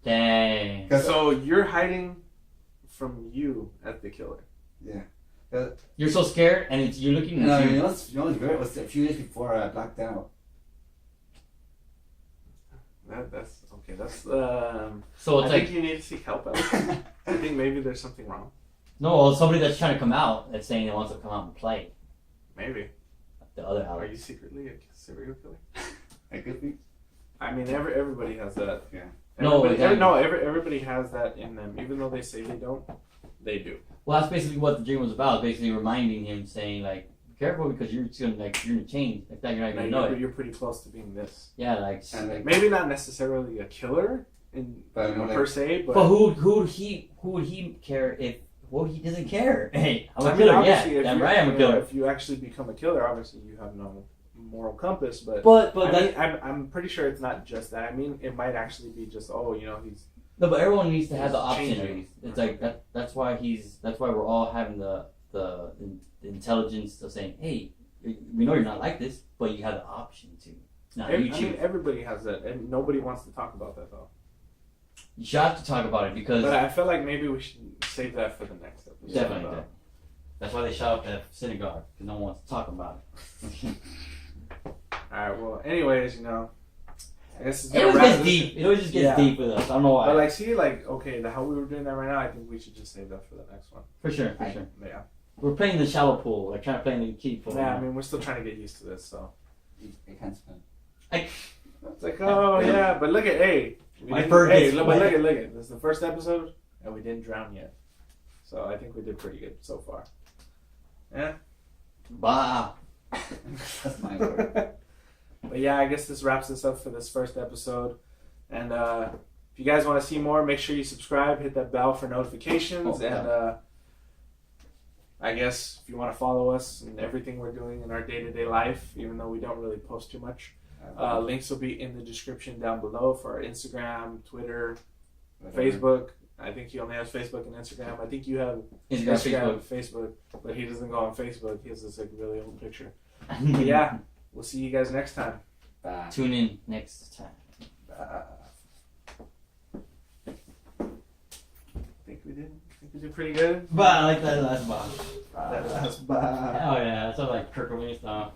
Dang. So you're hiding from you at the killer. Yeah. You're so scared, and you're looking No, at you you. know what's weird? It was a few days before I blacked out. That's okay. That's So I it's think like you need to seek help. Alex. I think maybe there's something wrong. no, somebody that's trying to come out that's saying they wants to come out and play. Maybe. The other Are Alex. you secretly a serial killer? I could be. I mean, everybody has that. Yeah. No, exactly. Everybody has that in them. Even though they say they don't, they do. Well, that's basically what the dream was about. Basically reminding him, saying like, "Be careful because you're just gonna you're gonna change. Like that, you're not Now gonna know it." you're pretty close to being this. Yeah, like. And like, Maybe not necessarily a killer But, you know, per se, but But who would he care if? Well, he doesn't care. Hey, I'm a I mean, killer. obviously, Yeah, if damn you- right, I'm a you know, killer. If you actually become a killer, obviously you have no moral compass. But But I that, mean, I'm pretty sure it's not just that. I mean, it might actually be just he's no, but everyone needs to have the It's option. At changing. least. It's like that. That's why we're all having the intelligence of saying, hey, we know you're not like this, but you have the option to. Now you I choose. mean, everybody has that, and nobody wants to talk about that though. You should have to talk about it because But I feel like maybe we should save that for the next episode. definitely. That's why they shut up at synagogue, because no one wants to talk about it. Alright, well, anyways, I guess it's It always gets deep. It always just gets deep with us. I don't know why. But see, okay, how we were doing that right now, I think we should just save that for the next one. For sure. Yeah. We're playing the shallow pool, like trying to play in the kiddie pool. Yeah, I mean, we're still trying to get used to this, so. You can't swim. It's like, oh yeah, but look at My bird gets look wet. at this is the first episode, and we didn't drown yet. So I think we did pretty good so far. Yeah. Bah. That's my word. But yeah, I guess this wraps this up for this first episode. And if you guys want to see more, make sure you subscribe, hit that bell for notifications, and I guess if you want to follow us and everything we're doing in our day-to-day life, even though we don't really post too much, links will be in the description down below for our Instagram, Twitter, Facebook. I think he only has Facebook and Instagram. I think you have Instagram, Facebook, but he doesn't go on Facebook. He has this really old picture. But yeah, we'll see you guys next time. Bye. Tune in next time. Bye. I think we did pretty good. Bah, I like that last bah. That last bye. Oh yeah, that's all like Kirk Cobain stuff.